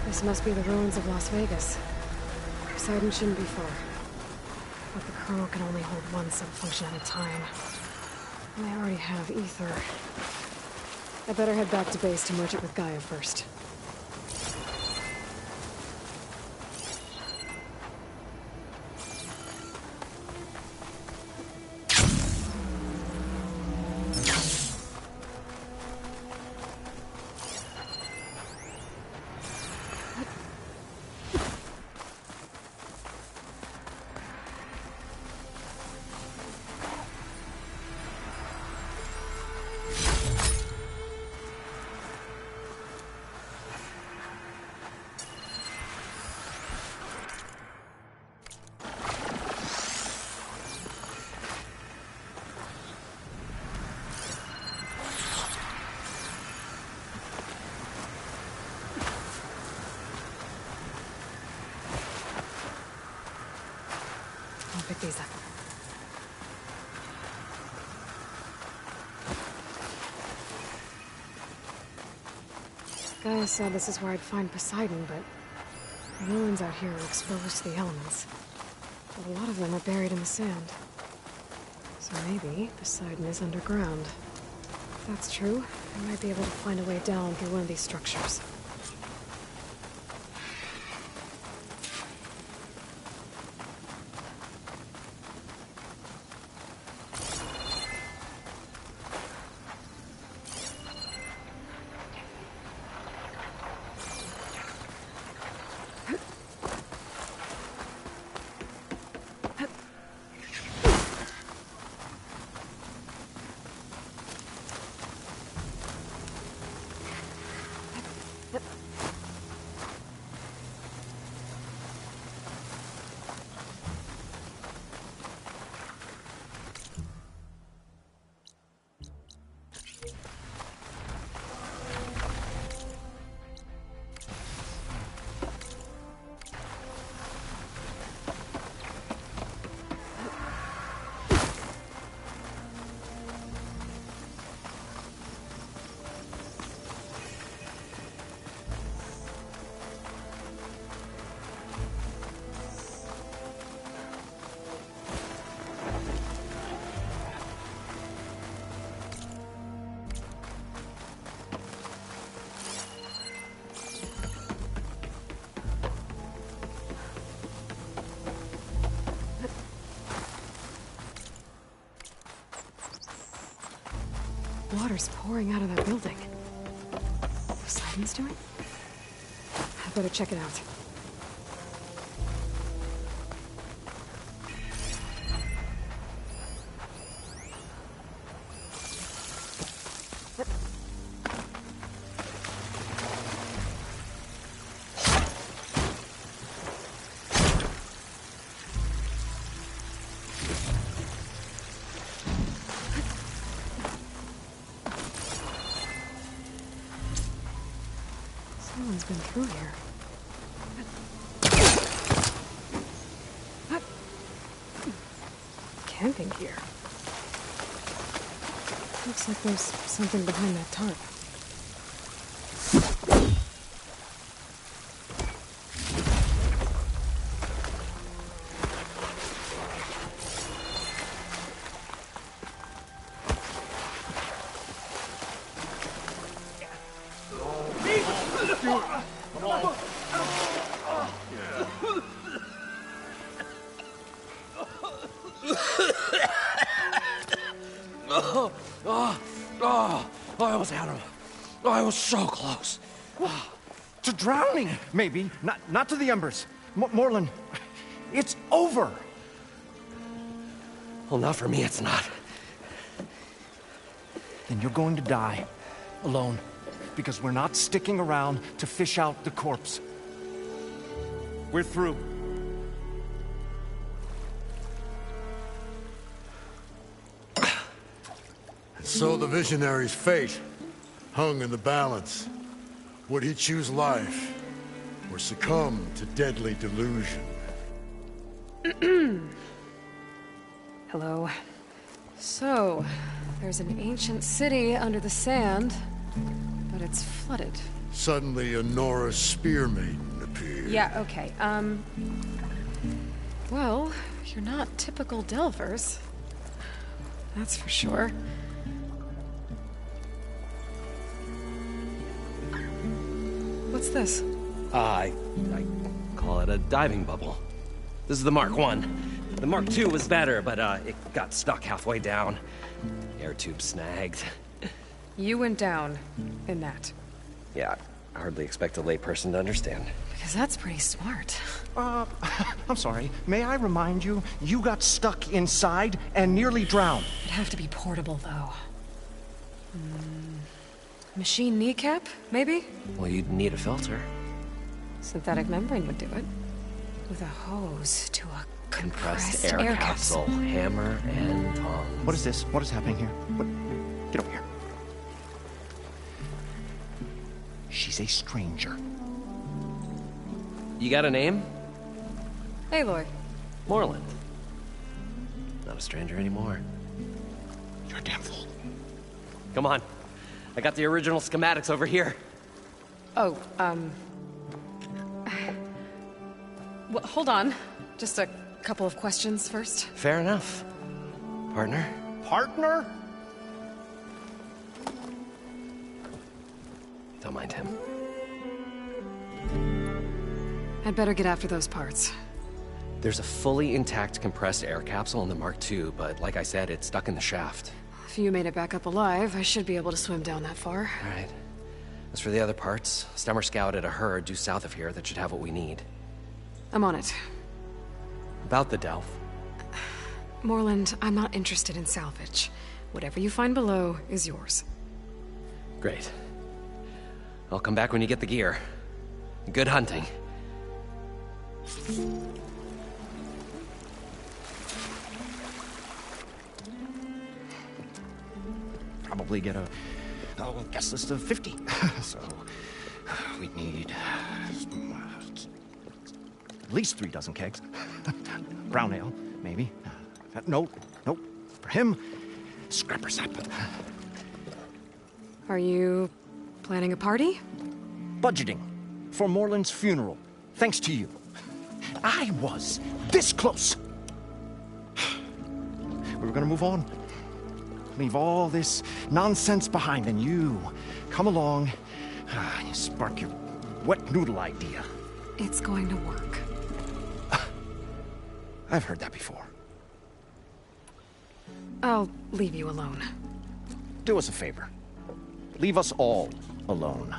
Speaker 3: This must be the ruins of Las Vegas. Poseidon shouldn't be far. But the Colonel can only hold one subfunction at a time. And I already have ether. I better head back to base to merge it with Gaia first. Pick these up. Gaia said this is where I'd find Poseidon, but the ruins out here are exposed to the elements. But a lot of them are buried in the sand. So maybe Poseidon is underground. If that's true, I might be able to find a way down through one of these structures. Water's pouring out of that building. Poseidon's doing? I better check it out. been through here. Camping gear. Looks like there's something behind that tarp.
Speaker 17: I almost had him. I was so close. To drowning, maybe. Not to the embers. Morlund, it's over.
Speaker 18: Well, not for me, it's not.
Speaker 17: Then you're going to die. Alone. Because we're not sticking around to fish out the corpse. We're through.
Speaker 15: So the visionary's fate hung in the balance. Would he choose life or succumb to deadly delusion?
Speaker 3: Hello. So, there's an ancient city under the sand, but it's flooded.
Speaker 15: Suddenly a Nora spear maiden appeared.
Speaker 3: Yeah, okay, well, you're not typical Delvers. That's for sure. What's this?
Speaker 18: I call it a diving bubble. This is the Mark I. The Mark II was better, but it got stuck halfway down. Air tube snagged.
Speaker 3: You went down in that.
Speaker 18: Yeah, I hardly expect a layperson to understand.
Speaker 3: Because that's pretty smart.
Speaker 17: I'm sorry. May I remind you, you got stuck inside and nearly drowned.
Speaker 3: It'd have to be portable, though. Machine kneecap, maybe?
Speaker 18: Well, you'd need a filter.
Speaker 3: Synthetic membrane would do it. With a hose to a
Speaker 18: compressed air capsule. Hammer and tongs.
Speaker 17: What is this? What is happening here? What? Get over here. She's a stranger.
Speaker 18: You got a name?
Speaker 3: Aloy.
Speaker 18: Morlund. Not a stranger anymore.
Speaker 17: You're a damn fool.
Speaker 18: Come on. I got the original schematics over here.
Speaker 3: Oh, well, hold on. Just a couple of questions first.
Speaker 18: Fair enough. Partner?
Speaker 17: Partner?
Speaker 18: Don't mind him.
Speaker 3: I'd better get after those parts.
Speaker 18: There's a fully intact compressed air capsule in the Mark II, but like I said, it's stuck in the shaft.
Speaker 3: If you made it back up alive, I should be able to swim down that far.
Speaker 18: All right. As for the other parts, Stemmer scouted a herd due south of here that should have what we need.
Speaker 3: I'm on it.
Speaker 18: About the Delph.
Speaker 3: Morlund, I'm not interested in salvage. Whatever you find below is yours.
Speaker 18: Great. I'll come back when you get the gear. Good hunting.
Speaker 17: Probably get a guest list of 50. So we'd need at least 3 dozen kegs. Brown ale, maybe. Nope. For him, scrapper sap.
Speaker 3: Are you planning a party?
Speaker 17: Budgeting for Morlund's funeral. Thanks to you. I was this close. We were gonna move on. Leave all this nonsense behind, and you come along, you spark your wet noodle idea.
Speaker 3: It's going to work.
Speaker 17: I've heard that before.
Speaker 3: I'll leave you alone.
Speaker 17: Do us a favor. Leave us all alone.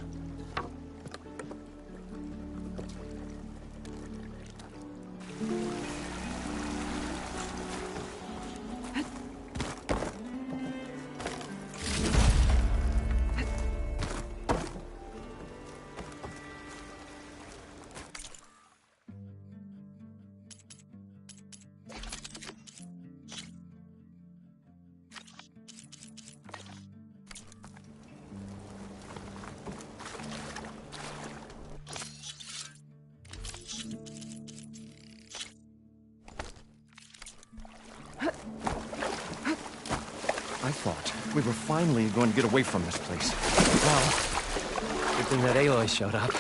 Speaker 17: I thought we were finally going to get away from this place.
Speaker 18: Well, good thing that Aloy showed up.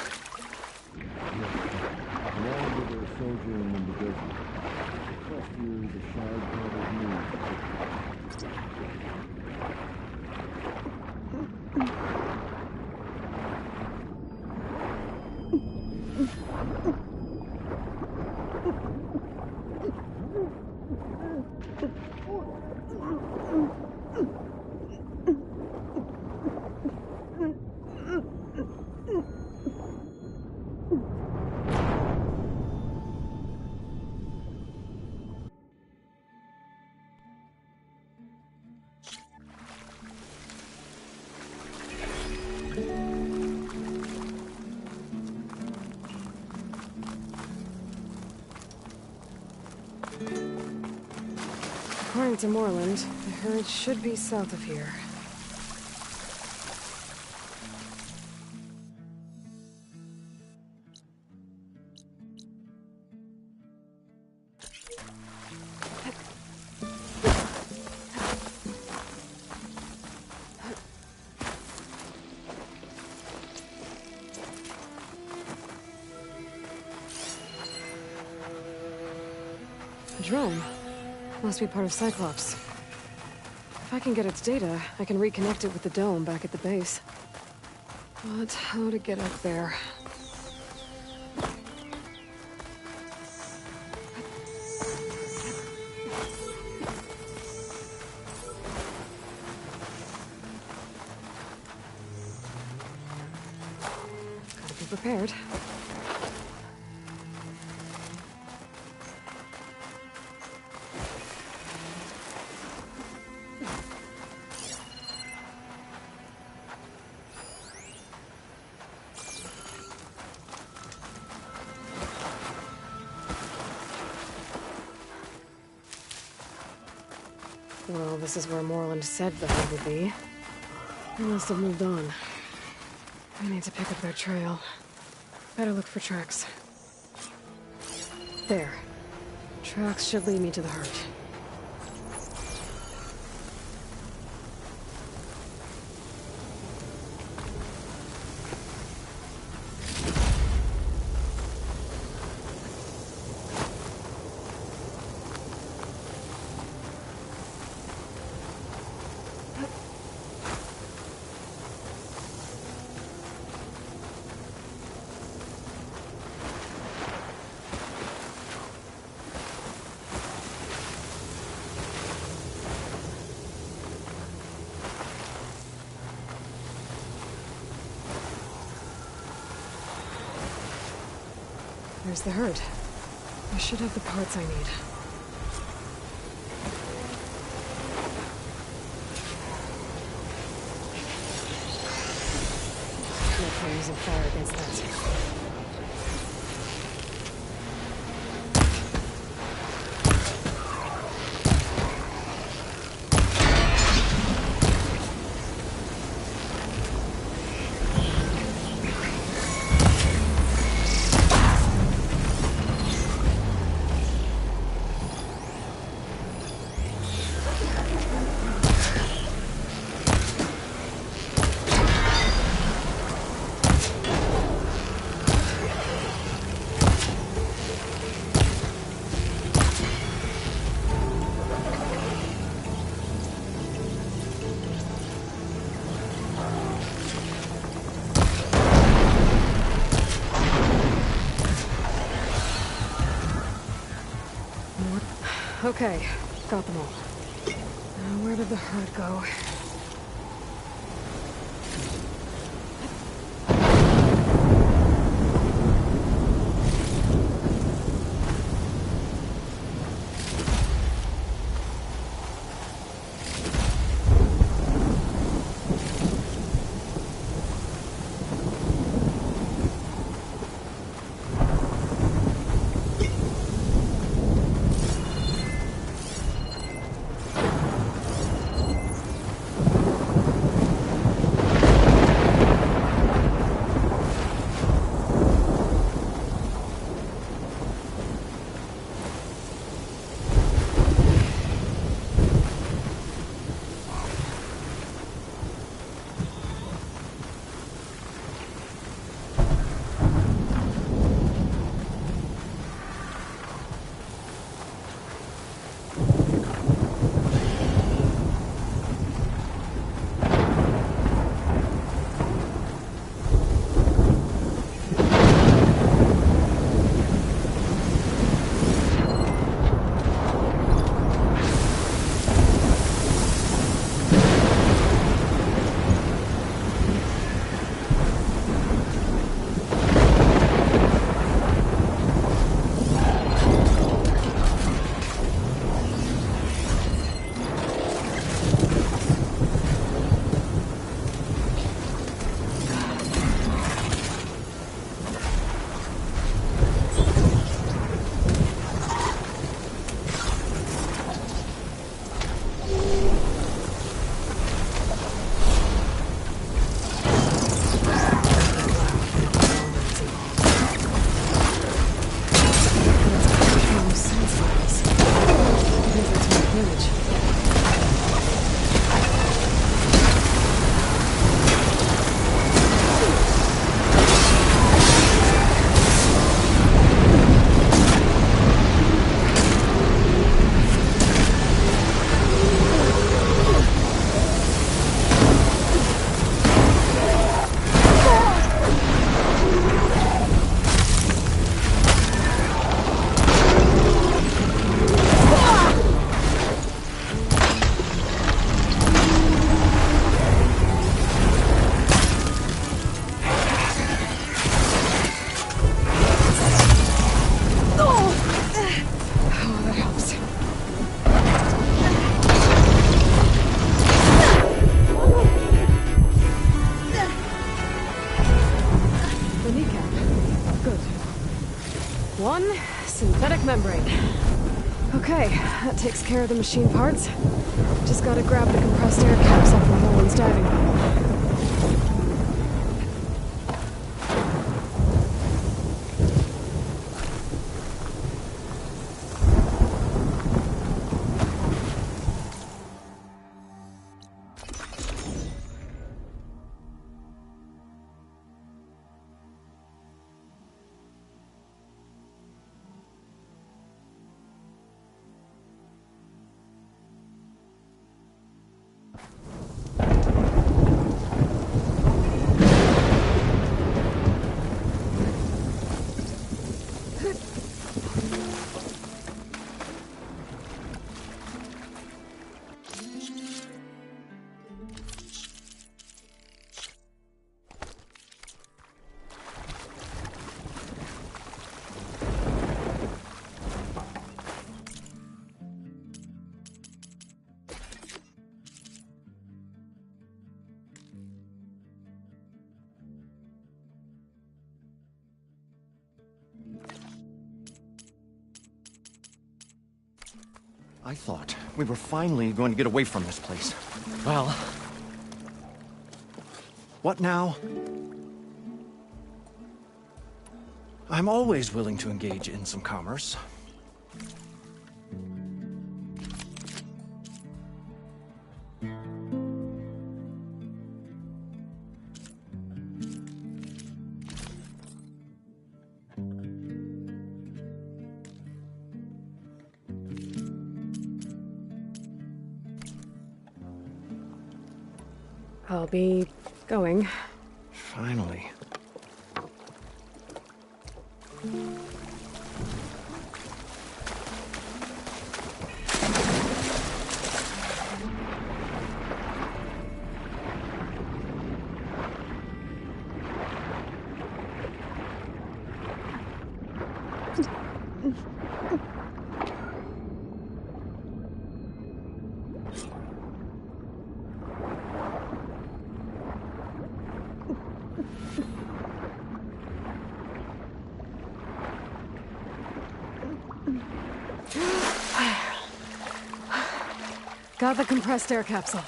Speaker 3: According to Moreland, the herd should be south of here. A drone. Must be part of Cyclops. If I can get its data, I can reconnect it with the dome back at the base. But how to get up there? Gotta be prepared. Well, this is where Moreland said the herd would be. They must have moved on. I need to pick up their trail. Better look for tracks. There. Tracks should lead me to the herd. There's the herd. I should have the parts I need. No point using fire against that. Okay, got them all. Now, where did the herd go? 1, synthetic membrane. Okay, that takes care of the machine parts. Just gotta grab the compressed air capsule from Nolan's diving bell.
Speaker 17: I thought we were finally going to get away from this place. Well... What now? I'm always willing to engage in some commerce.
Speaker 3: I'll be going.
Speaker 17: Finally.
Speaker 3: Got the compressed air capsule.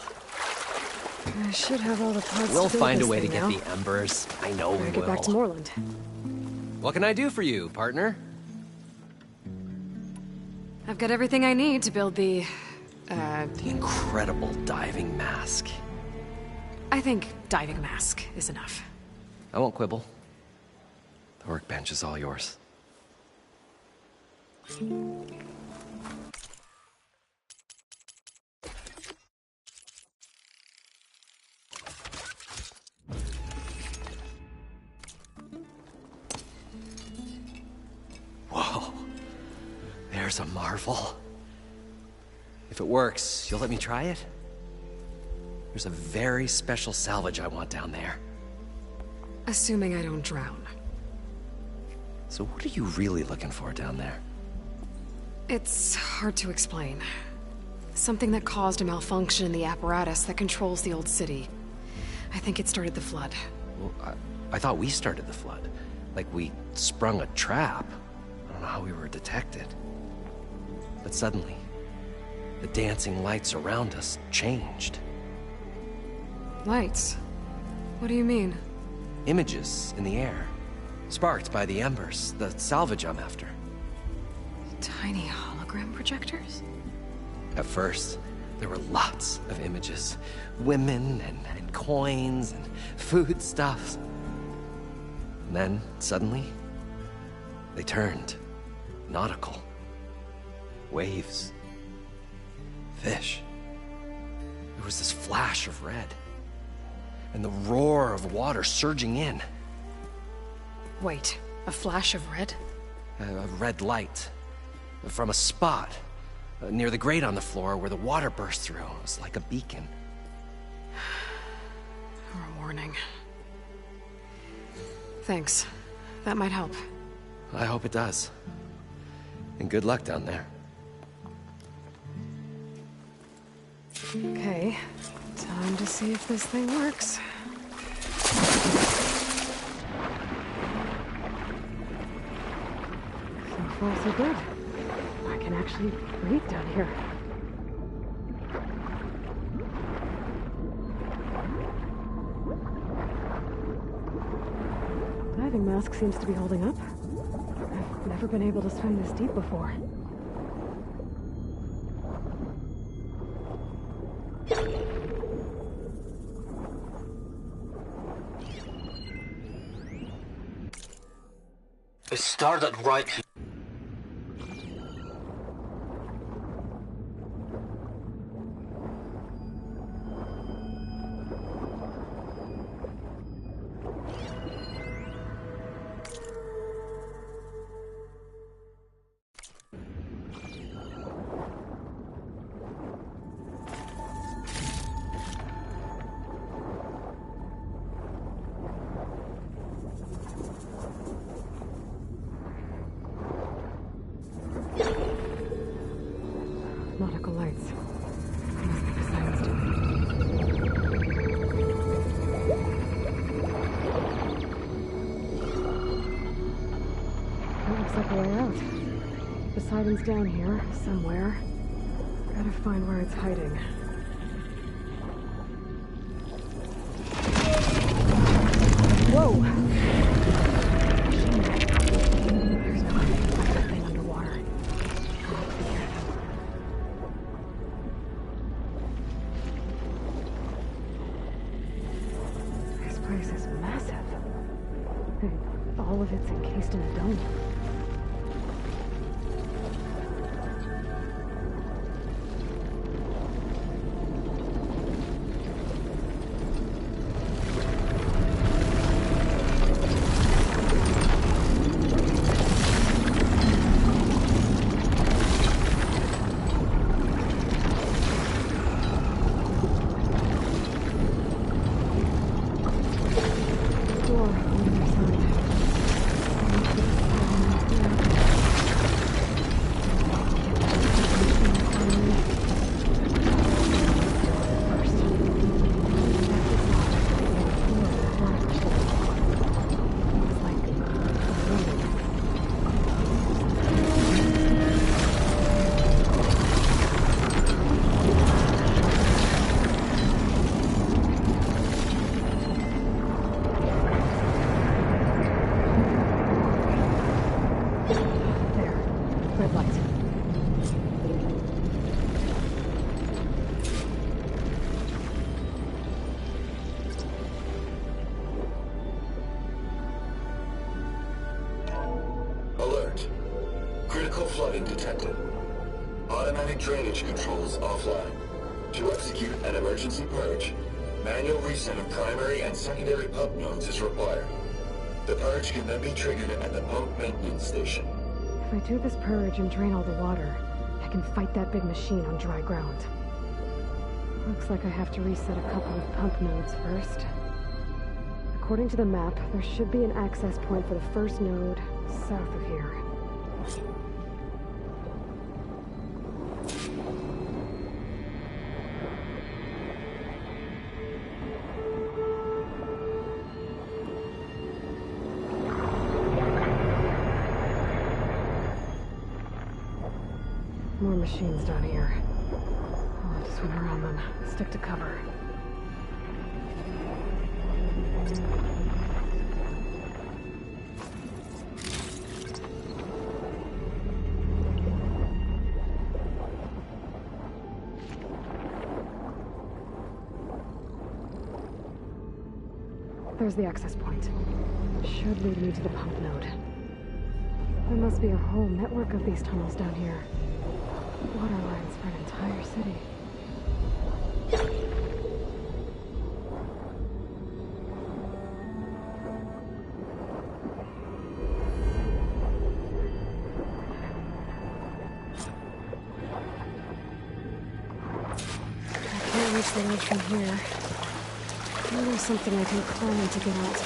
Speaker 3: I should have all the parts.
Speaker 18: We'll
Speaker 3: to build
Speaker 18: find a
Speaker 3: this
Speaker 18: way to
Speaker 3: thing
Speaker 18: get
Speaker 3: now.
Speaker 18: the embers. I know we
Speaker 3: Better get
Speaker 18: will.
Speaker 3: back to Moreland.
Speaker 18: What can I do for you, partner?
Speaker 3: I've got everything I need to build the
Speaker 18: incredible diving mask.
Speaker 3: I think diving mask is enough.
Speaker 18: I won't quibble. The workbench is all yours. Whoa. There's a marvel. If it works, you'll let me try it? There's a very special salvage I want down there.
Speaker 3: Assuming I don't drown.
Speaker 18: So what are you really looking for down there?
Speaker 3: It's hard to explain. Something that caused a malfunction in the apparatus that controls the old city. I think it started the flood.
Speaker 18: Well, I thought we started the flood. Like we sprung a trap. I don't know how we were detected. But suddenly, the dancing lights around us changed.
Speaker 3: Lights? What do you mean?
Speaker 18: Images in the air. Sparked by the embers, the salvage I'm after.
Speaker 3: Tiny hologram projectors?
Speaker 18: At first, there were lots of images. Women and coins and foodstuffs. And then, suddenly, they turned nautical. Waves. Fish. There was this flash of red. And the roar of water surging in.
Speaker 3: Wait, a flash of red?
Speaker 18: A red light. From a spot near the grate on the floor where the water burst through. It was like a beacon.
Speaker 3: Or a warning. Thanks. That might help.
Speaker 18: I hope it does. And good luck down there.
Speaker 3: Okay. Time to see if this thing works. far, so good. I can actually breathe down here. Diving mask seems to be holding up. I've never been able to swim this deep before.
Speaker 4: It started right here.
Speaker 3: Nautical lights. Must be the science doing. That looks like a way out. Poseidon's down here, somewhere. Gotta find where it's hiding. Whoa! There's no way to find that thing underwater. I'll have to be careful. This place is massive. And all of it's encased in a dome. Door on the other side. Red light.
Speaker 19: Alert. Critical flooding detected. Automatic drainage controls offline. To execute an emergency purge, manual reset of primary and secondary pump nodes is required. The purge can then be triggered at the pump maintenance station.
Speaker 3: If I do this purge and drain all the water, I can fight that big machine on dry ground. Looks like I have to reset a couple of pump nodes first. According to the map, there should be an access point for the first node south of here. More machines down here. I'll have to swim around them. Stick to cover. There's the access point. Should lead me to the pump node. There must be a whole network of these tunnels down here. Water lines for an entire city. I can't reach the ledge from here. Maybe there's something I can climb to get out.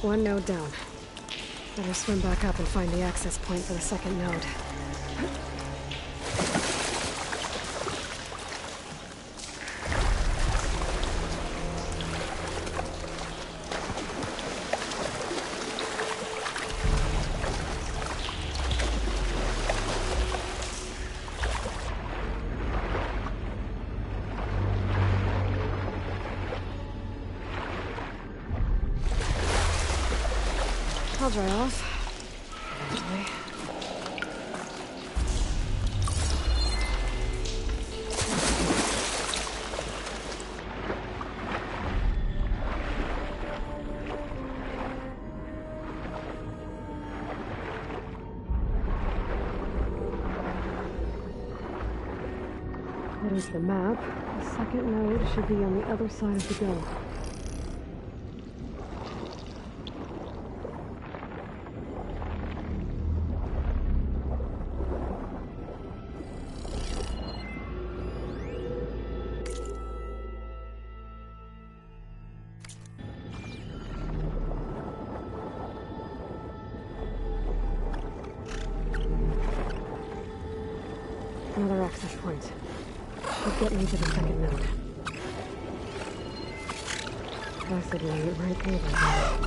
Speaker 3: One node down. Better swim back up and find the access point for the second node. I'll dry off. Eventually. There's the map. The second node should be on the other side of the dome. Another access point. Should get me to the second node. Acid light right through there.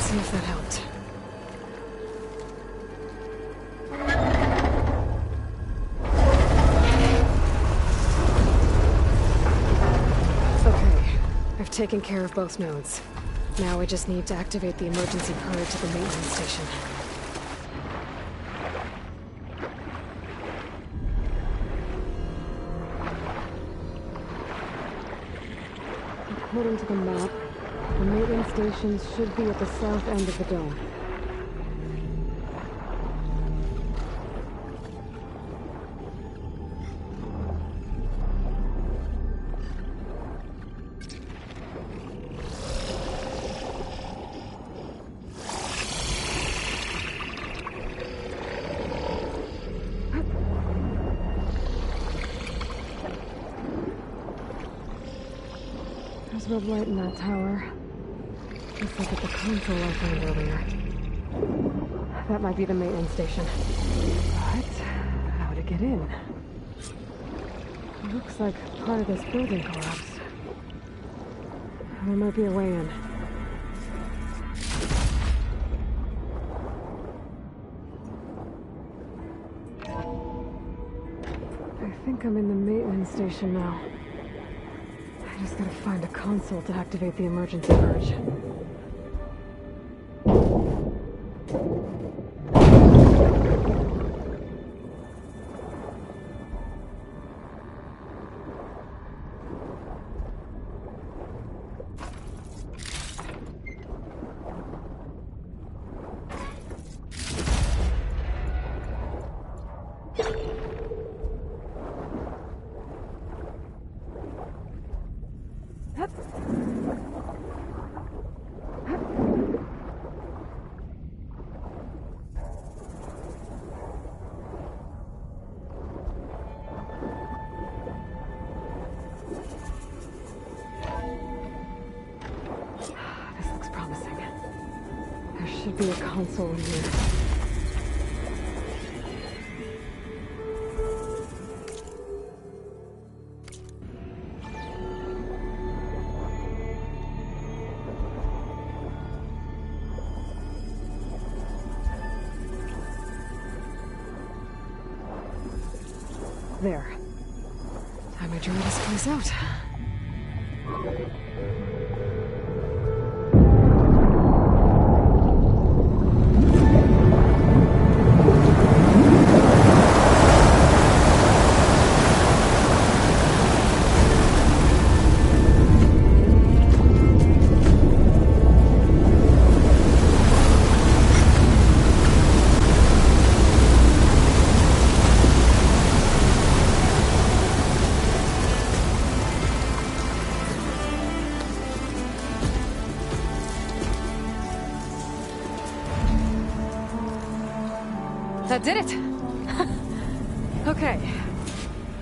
Speaker 3: See if that helped. Okay, I've taken care of both nodes. Now I just need to activate the emergency purge at the maintenance station. According to the map, the maintenance stations should be at the south end of the dome. There's red light in that tower. Just like at the console I found earlier. That might be the maintenance station. But how to get in? It looks like part of this building collapsed. There might be a way in. I think I'm in the maintenance station now. I just gotta find a console to activate the emergency purge. Should be a console in here. There. Time to dry this place out. That did it! Okay.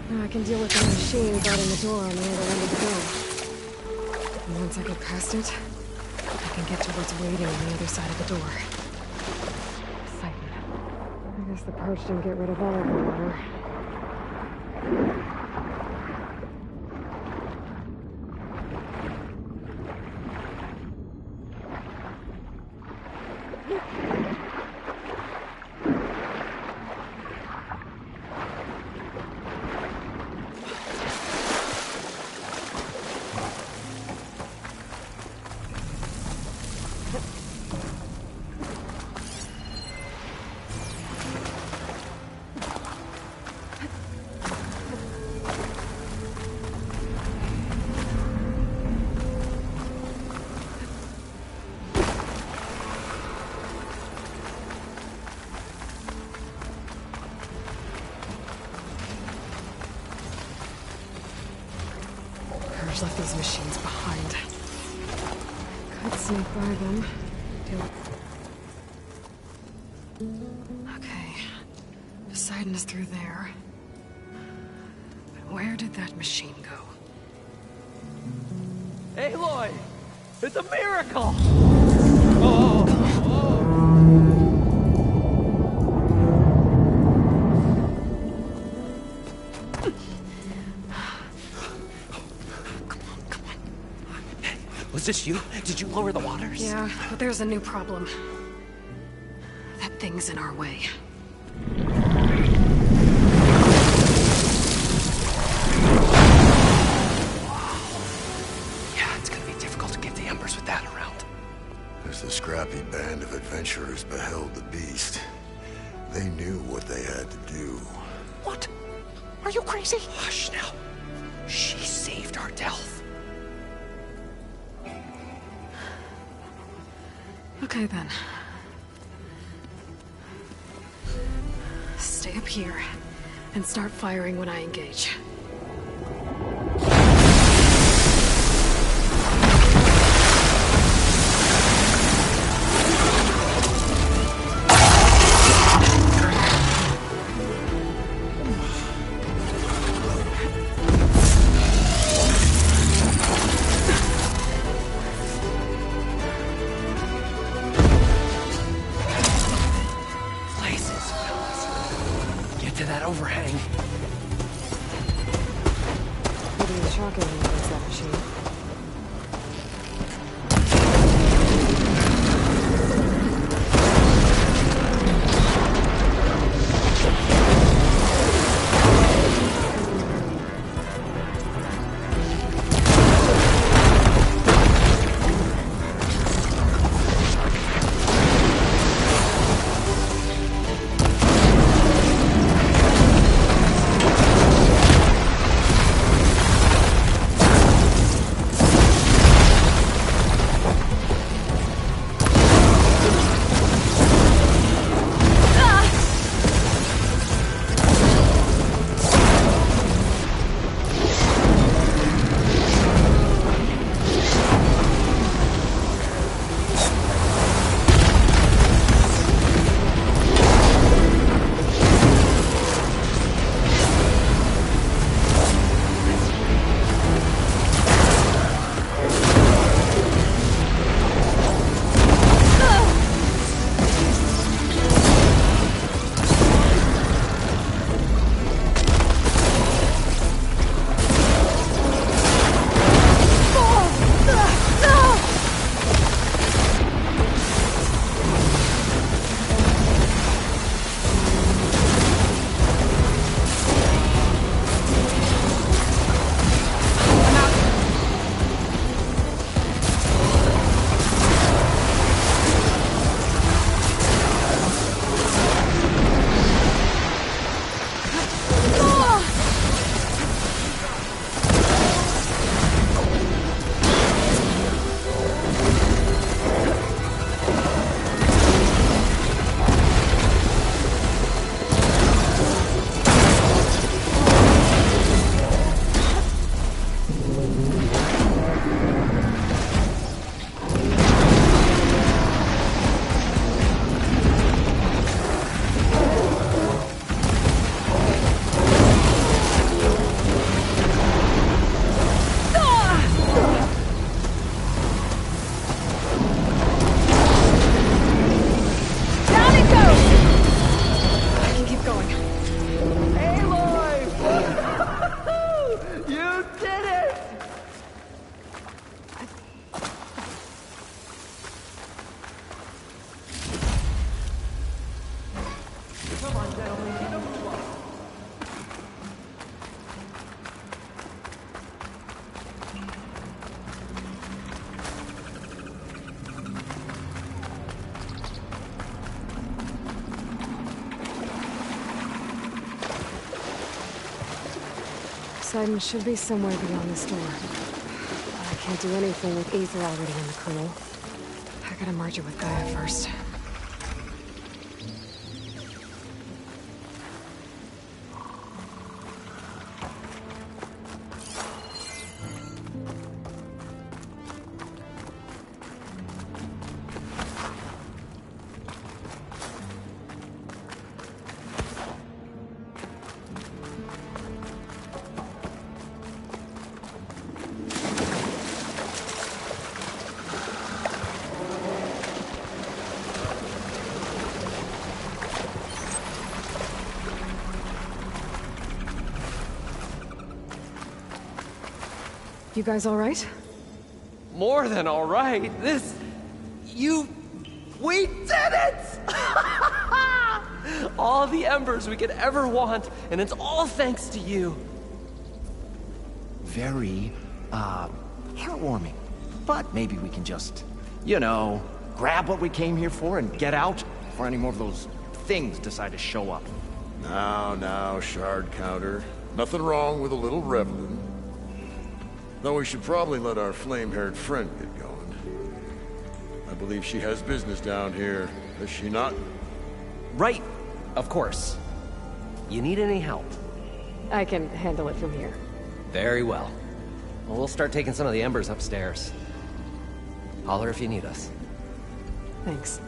Speaker 3: Now I can deal with the machine guarding the door on the other end of the dome. And once I get past it, I can get to what's waiting on the other side of the door. Excitement. I guess the purge didn't get rid of all of the water. Left these machines behind. Could sneak by them. Okay. Poseidon is through there. But where did that machine go?
Speaker 17: Aloy! It's a miracle!
Speaker 18: Was this you? Did you lower the waters?
Speaker 3: Yeah, but there's a new problem. That thing's in our way.
Speaker 18: Yeah, it's gonna be difficult to get the embers with that around.
Speaker 15: As the scrappy band of adventurers beheld the beast, they knew what they had to do.
Speaker 18: What? Are you crazy? Hush now. She saved our Delph.
Speaker 3: Okay then. Stay up here and start firing when I engage.
Speaker 18: To that overhang.
Speaker 3: Poseidon should be somewhere beyond this door. I can't do anything with Aether already in the kernel. I gotta merge it with Gaia first. You guys all right?
Speaker 18: More than all right. We did it! All the embers we could ever want, and it's all thanks to you.
Speaker 17: Very, heartwarming. But maybe we can just, grab what we came here for and get out before any more of those things decide to show up.
Speaker 15: Now, Shard Counter. Nothing wrong with a little reveling. Though we should probably let our flame-haired friend get going. I believe she has business down here, does she not?
Speaker 18: Right, of course. You need any help?
Speaker 3: I can handle it from here.
Speaker 18: Very well. Well, we'll start taking some of the embers upstairs. Holler if you need us.
Speaker 3: Thanks.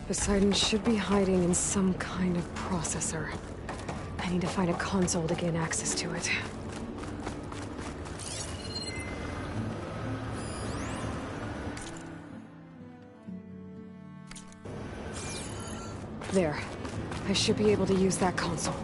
Speaker 3: Poseidon should be hiding in some kind of processor. I need to find a console to gain access to it. There. I should be able to use that console.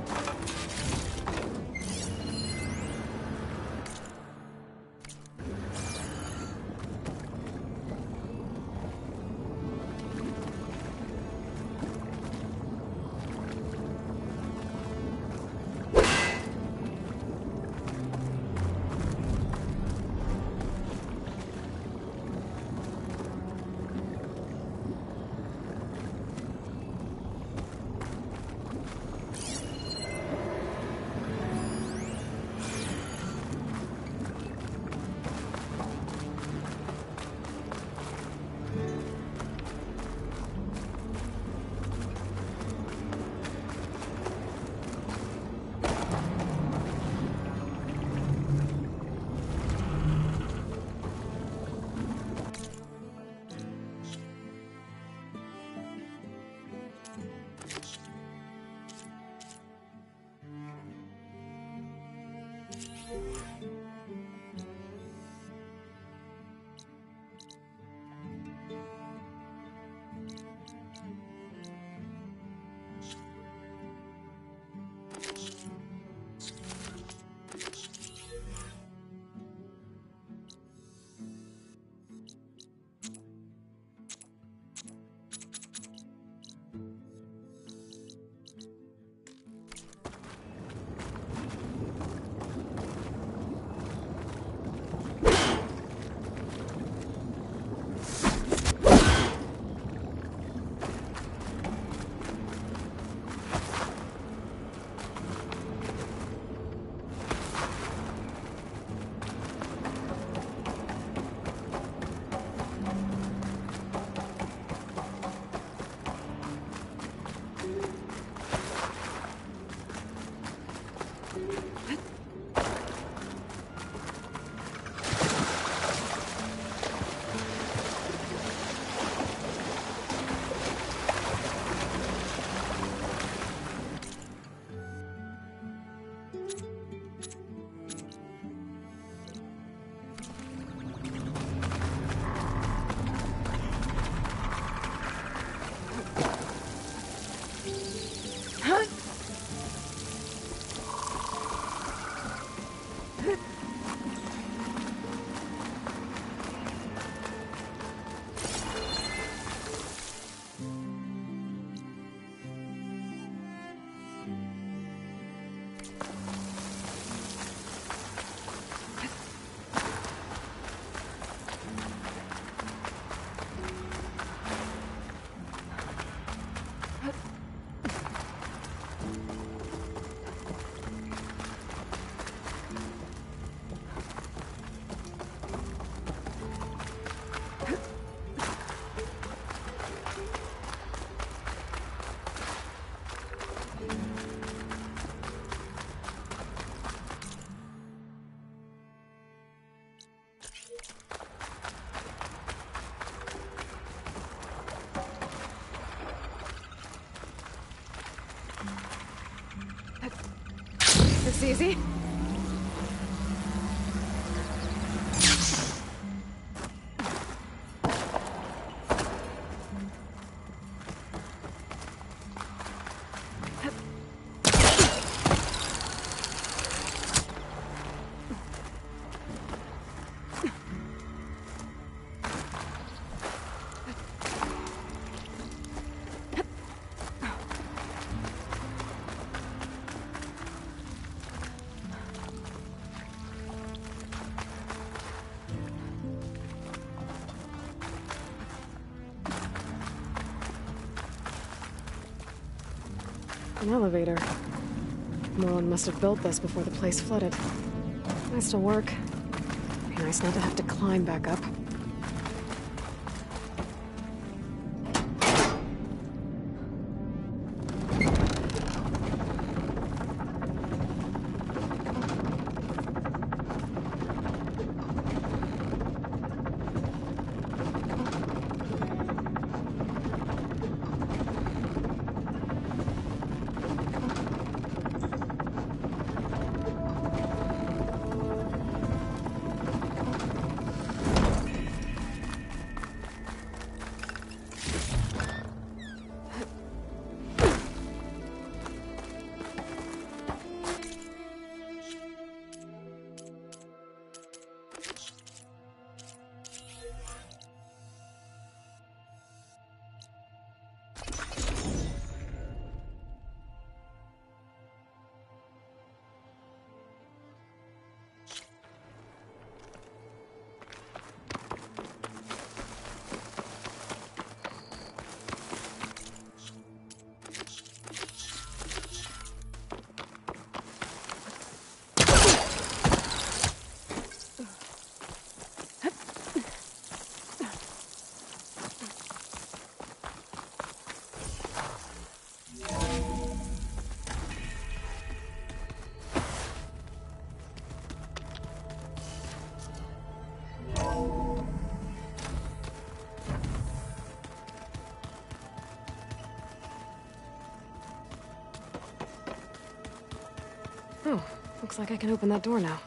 Speaker 3: this easy. An elevator. Morlun must have built this before the place flooded. Nice to work. Be nice not to have to climb back up. Oh, looks like I can open that door now.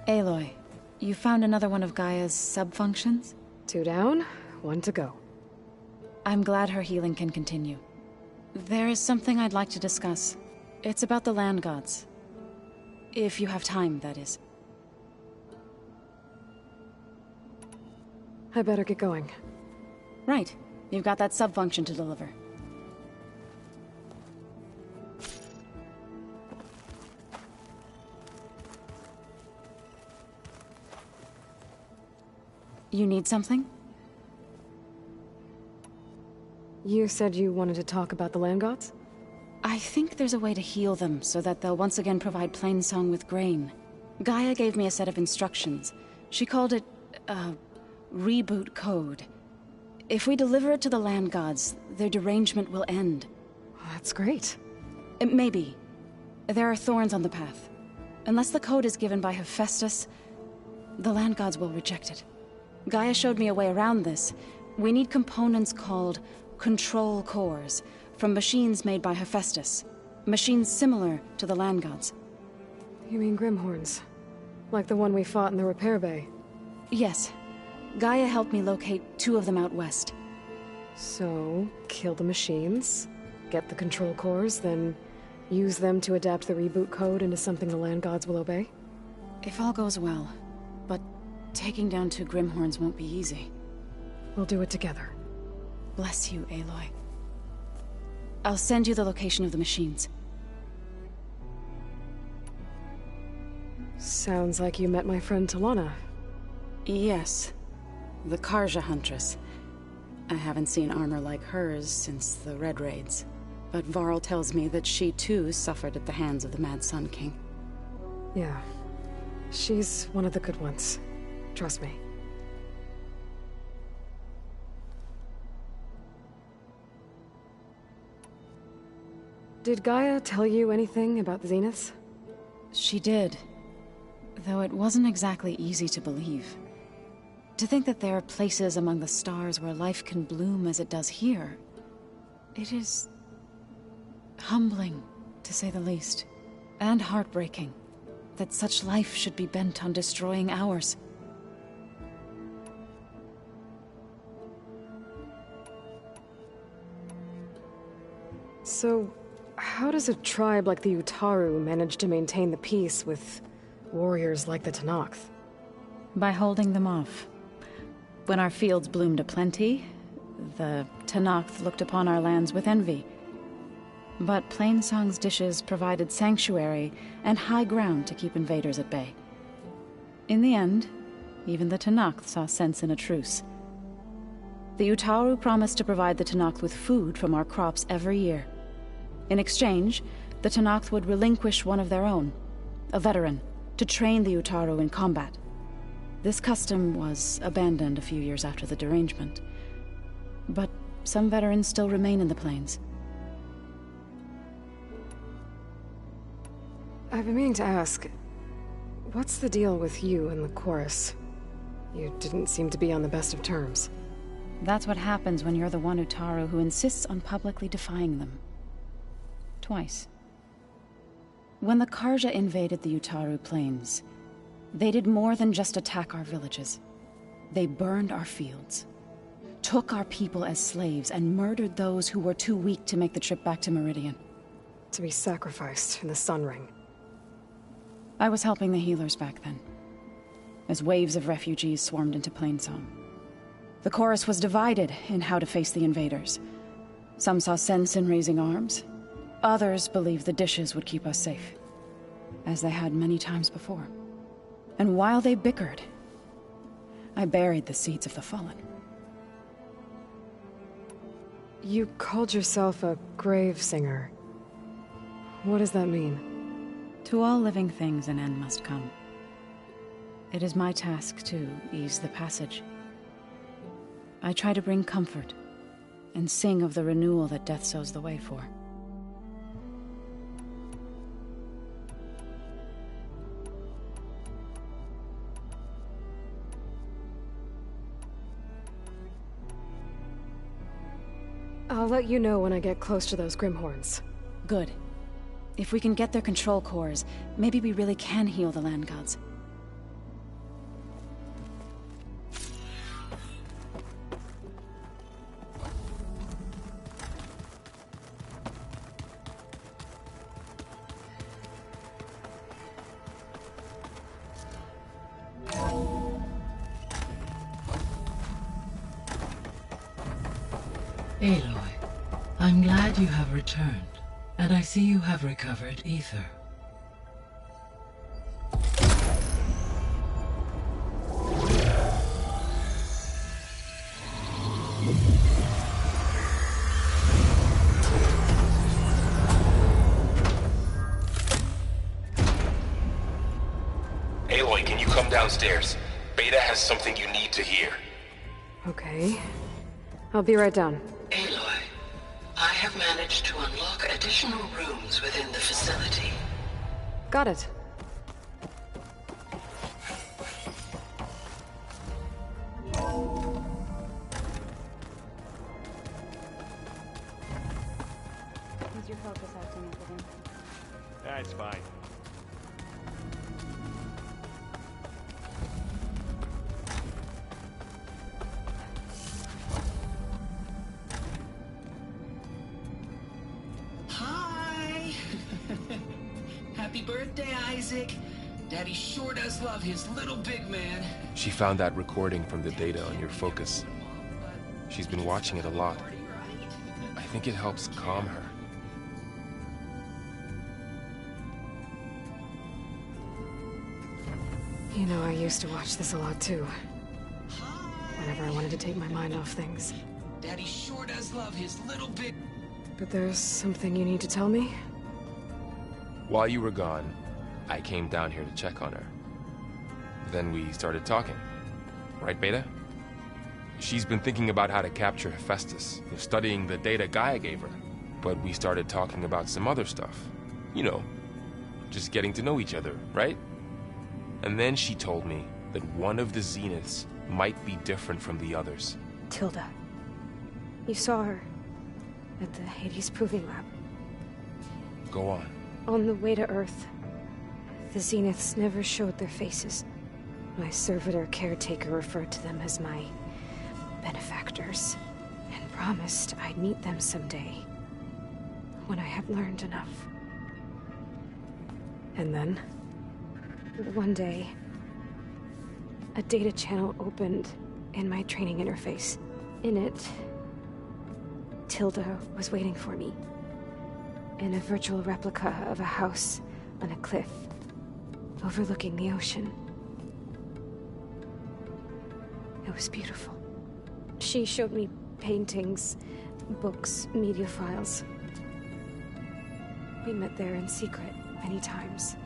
Speaker 14: Aloy, you found another one of Gaia's sub-functions?
Speaker 3: 2 down, 1 to go.
Speaker 14: I'm glad her healing can continue. There is something I'd like to discuss. It's about the land gods. If you have time, that is.
Speaker 3: I better get going.
Speaker 14: Right. You've got that sub-function to deliver. You need something?
Speaker 3: You said you wanted to talk about the land gods?
Speaker 14: I think there's a way to heal them so that they'll once again provide Plainsong with grain. Gaia gave me a set of instructions. She called it, reboot code. If we deliver it to the land gods, their derangement will end.
Speaker 3: That's great.
Speaker 14: Maybe. There are thorns on the path. Unless the code is given by Hephaestus, the land gods will reject it. Gaia showed me a way around this. We need components called control cores, from machines made by Hephaestus. Machines similar to the land gods.
Speaker 3: You mean Grimhorns? Like the one we fought in the repair bay?
Speaker 14: Yes. Gaia helped me locate 2 of them out west.
Speaker 3: So, kill the machines, get the control cores, then use them to adapt the reboot code into something the land gods will obey?
Speaker 14: If all goes well. But taking down 2 Grimhorns won't be easy.
Speaker 3: We'll do it together.
Speaker 14: Bless you, Aloy. I'll send you the location of the machines.
Speaker 3: Sounds like you met my friend Talana.
Speaker 14: Yes. The Karja Huntress. I haven't seen armor like hers since the Red Raids. But Varl tells me that she too suffered at the hands of the Mad Sun King.
Speaker 3: Yeah. She's one of the good ones. Trust me. Did Gaia tell you anything about the Zeniths?
Speaker 14: She did. Though it wasn't exactly easy to believe. To think that there are places among the stars where life can bloom as it does here, it is humbling, to say the least, and heartbreaking that such life should be bent on destroying ours.
Speaker 3: So, how does a tribe like the Utaru manage to maintain the peace with warriors like the Tenakth?
Speaker 14: By holding them off. When our fields bloomed aplenty, the Tenakth looked upon our lands with envy. But Plainsong's dishes provided sanctuary and high ground to keep invaders at bay. In the end, even the Tenakth saw sense in a truce. The Utaru promised to provide the Tenakth with food from our crops every year. In exchange, the Tenakth would relinquish one of their own, a veteran, to train the Utaru in combat. This custom was abandoned a few years after the derangement. But some veterans still remain in the plains.
Speaker 3: I've been meaning to ask, what's the deal with you and the chorus? You didn't seem to be on the best of terms.
Speaker 14: That's what happens when you're the one Utaru who insists on publicly defying them. Twice. When the Carja invaded the Utaru plains, they did more than just attack our villages. They burned our fields, took our people as slaves, and murdered those who were too weak to make the trip back to Meridian.
Speaker 3: To be sacrificed in the Sun Ring.
Speaker 14: I was helping the healers back then, as waves of refugees swarmed into Plainsong. The chorus was divided in how to face the invaders. Some saw sense in raising arms. Others believed the dishes would keep us safe, as they had many times before. And while they bickered, I buried the seeds of the Fallen.
Speaker 3: You called yourself a grave singer. What does that mean?
Speaker 14: To all living things an end must come. It is my task to ease the passage. I try to bring comfort, and sing of the renewal that death sows the way for.
Speaker 3: I'll let you know when I get close to those Grimhorns.
Speaker 14: Good. If we can get their control cores, maybe we really can heal the land gods.
Speaker 20: Aloy, I'm glad you have returned, and I see you have recovered Ether.
Speaker 21: Aloy, can you come downstairs? Beta has something you need to hear.
Speaker 3: Okay. I'll be right down.
Speaker 20: Aloy, I have managed to unlock additional rooms within the facility.
Speaker 3: Got it.
Speaker 14: Use your focus acting with him.
Speaker 9: That's fine.
Speaker 20: Happy birthday, Isaac. Daddy sure does love his little big man.
Speaker 22: She found that recording from the data on your focus. She's been watching it a lot. I think it helps calm her.
Speaker 3: You know, I used to watch this a lot too. Whenever I wanted to take my mind off things.
Speaker 20: Daddy sure does love his little big...
Speaker 3: But there's something you need to tell me?
Speaker 22: While you were gone, I came down here to check on her. Then we started talking. Right, Beta? She's been thinking about how to capture Hephaestus, studying the data Gaia gave her. But we started talking about some other stuff. You know, just getting to know each other, right? And then she told me that one of the Zeniths might be different from the others.
Speaker 3: Tilda. You saw her at the Hades Proving Lab.
Speaker 22: Go on.
Speaker 3: On the way to Earth, the Zeniths never showed their faces. My servitor caretaker referred to them as my benefactors, and promised I'd meet them someday, when I had learned enough. And then, one day, a data channel opened in my training interface. In it, Tilda was waiting for me, in a virtual replica of a house on a cliff, overlooking the ocean. It was beautiful. She showed me paintings, books, media files. We met there in secret many times.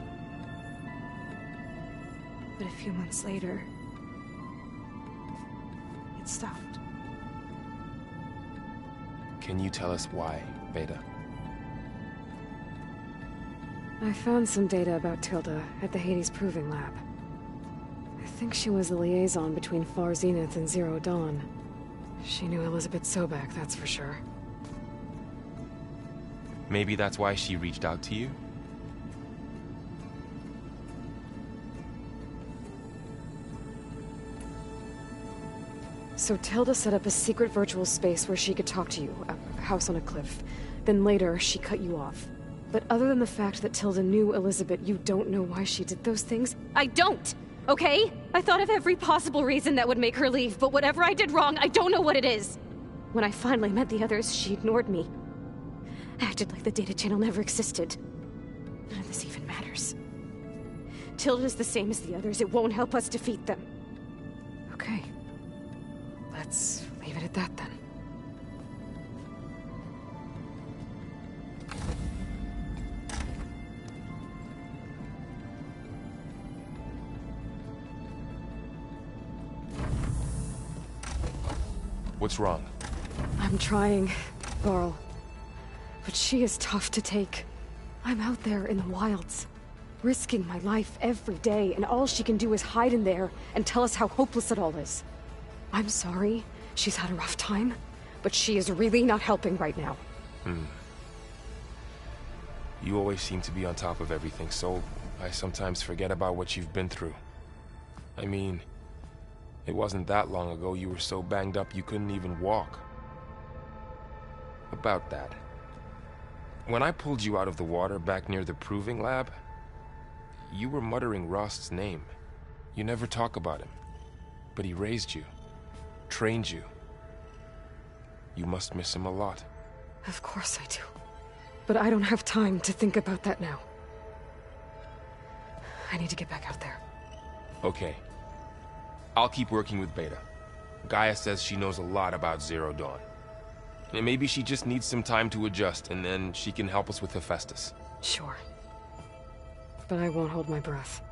Speaker 3: But a few months later, it stopped.
Speaker 22: Can you tell us why, Beta?
Speaker 3: I found some data about Tilda at the Hades Proving Lab. I think she was the liaison between Far Zenith and Zero Dawn. She knew Elizabeth Sobek, that's for sure.
Speaker 22: Maybe that's why she reached out to you?
Speaker 3: So Tilda set up a secret virtual space where she could talk to you, a house on a cliff. Then later, she cut you off. But other than the fact that Tilda knew Elizabeth, you don't know why she did those things? I don't! Okay? I thought of every possible reason that would make her leave, but whatever I did wrong, I don't know what it is! When I finally met the others, she ignored me. Acted like the data channel never existed. None of this even matters. Tilda's the same as the others. It won't help us defeat them. Okay. Let's leave it at that, then.
Speaker 22: What's wrong?
Speaker 3: I'm trying, Varl. But she is tough to take. I'm out there in the wilds, risking my life every day, and all she can do is hide in there and tell us how hopeless it all is. I'm sorry, she's had a rough time, but she is really not helping right now.
Speaker 22: You always seem to be on top of everything, so I sometimes forget about what you've been through. I mean, it wasn't that long ago you were so banged up you couldn't even walk. About that. When I pulled you out of the water back near the Proving Lab, you were muttering Rost's name. You never talk about him. But he raised you, trained you. You must miss him a lot.
Speaker 3: Of course I do. But I don't have time to think about that now. I need to get back out there.
Speaker 22: Okay. I'll keep working with Beta. Gaia says she knows a lot about Zero Dawn. And maybe she just needs some time to adjust, and then she can help us with Hephaestus.
Speaker 3: Sure. But I won't hold my breath.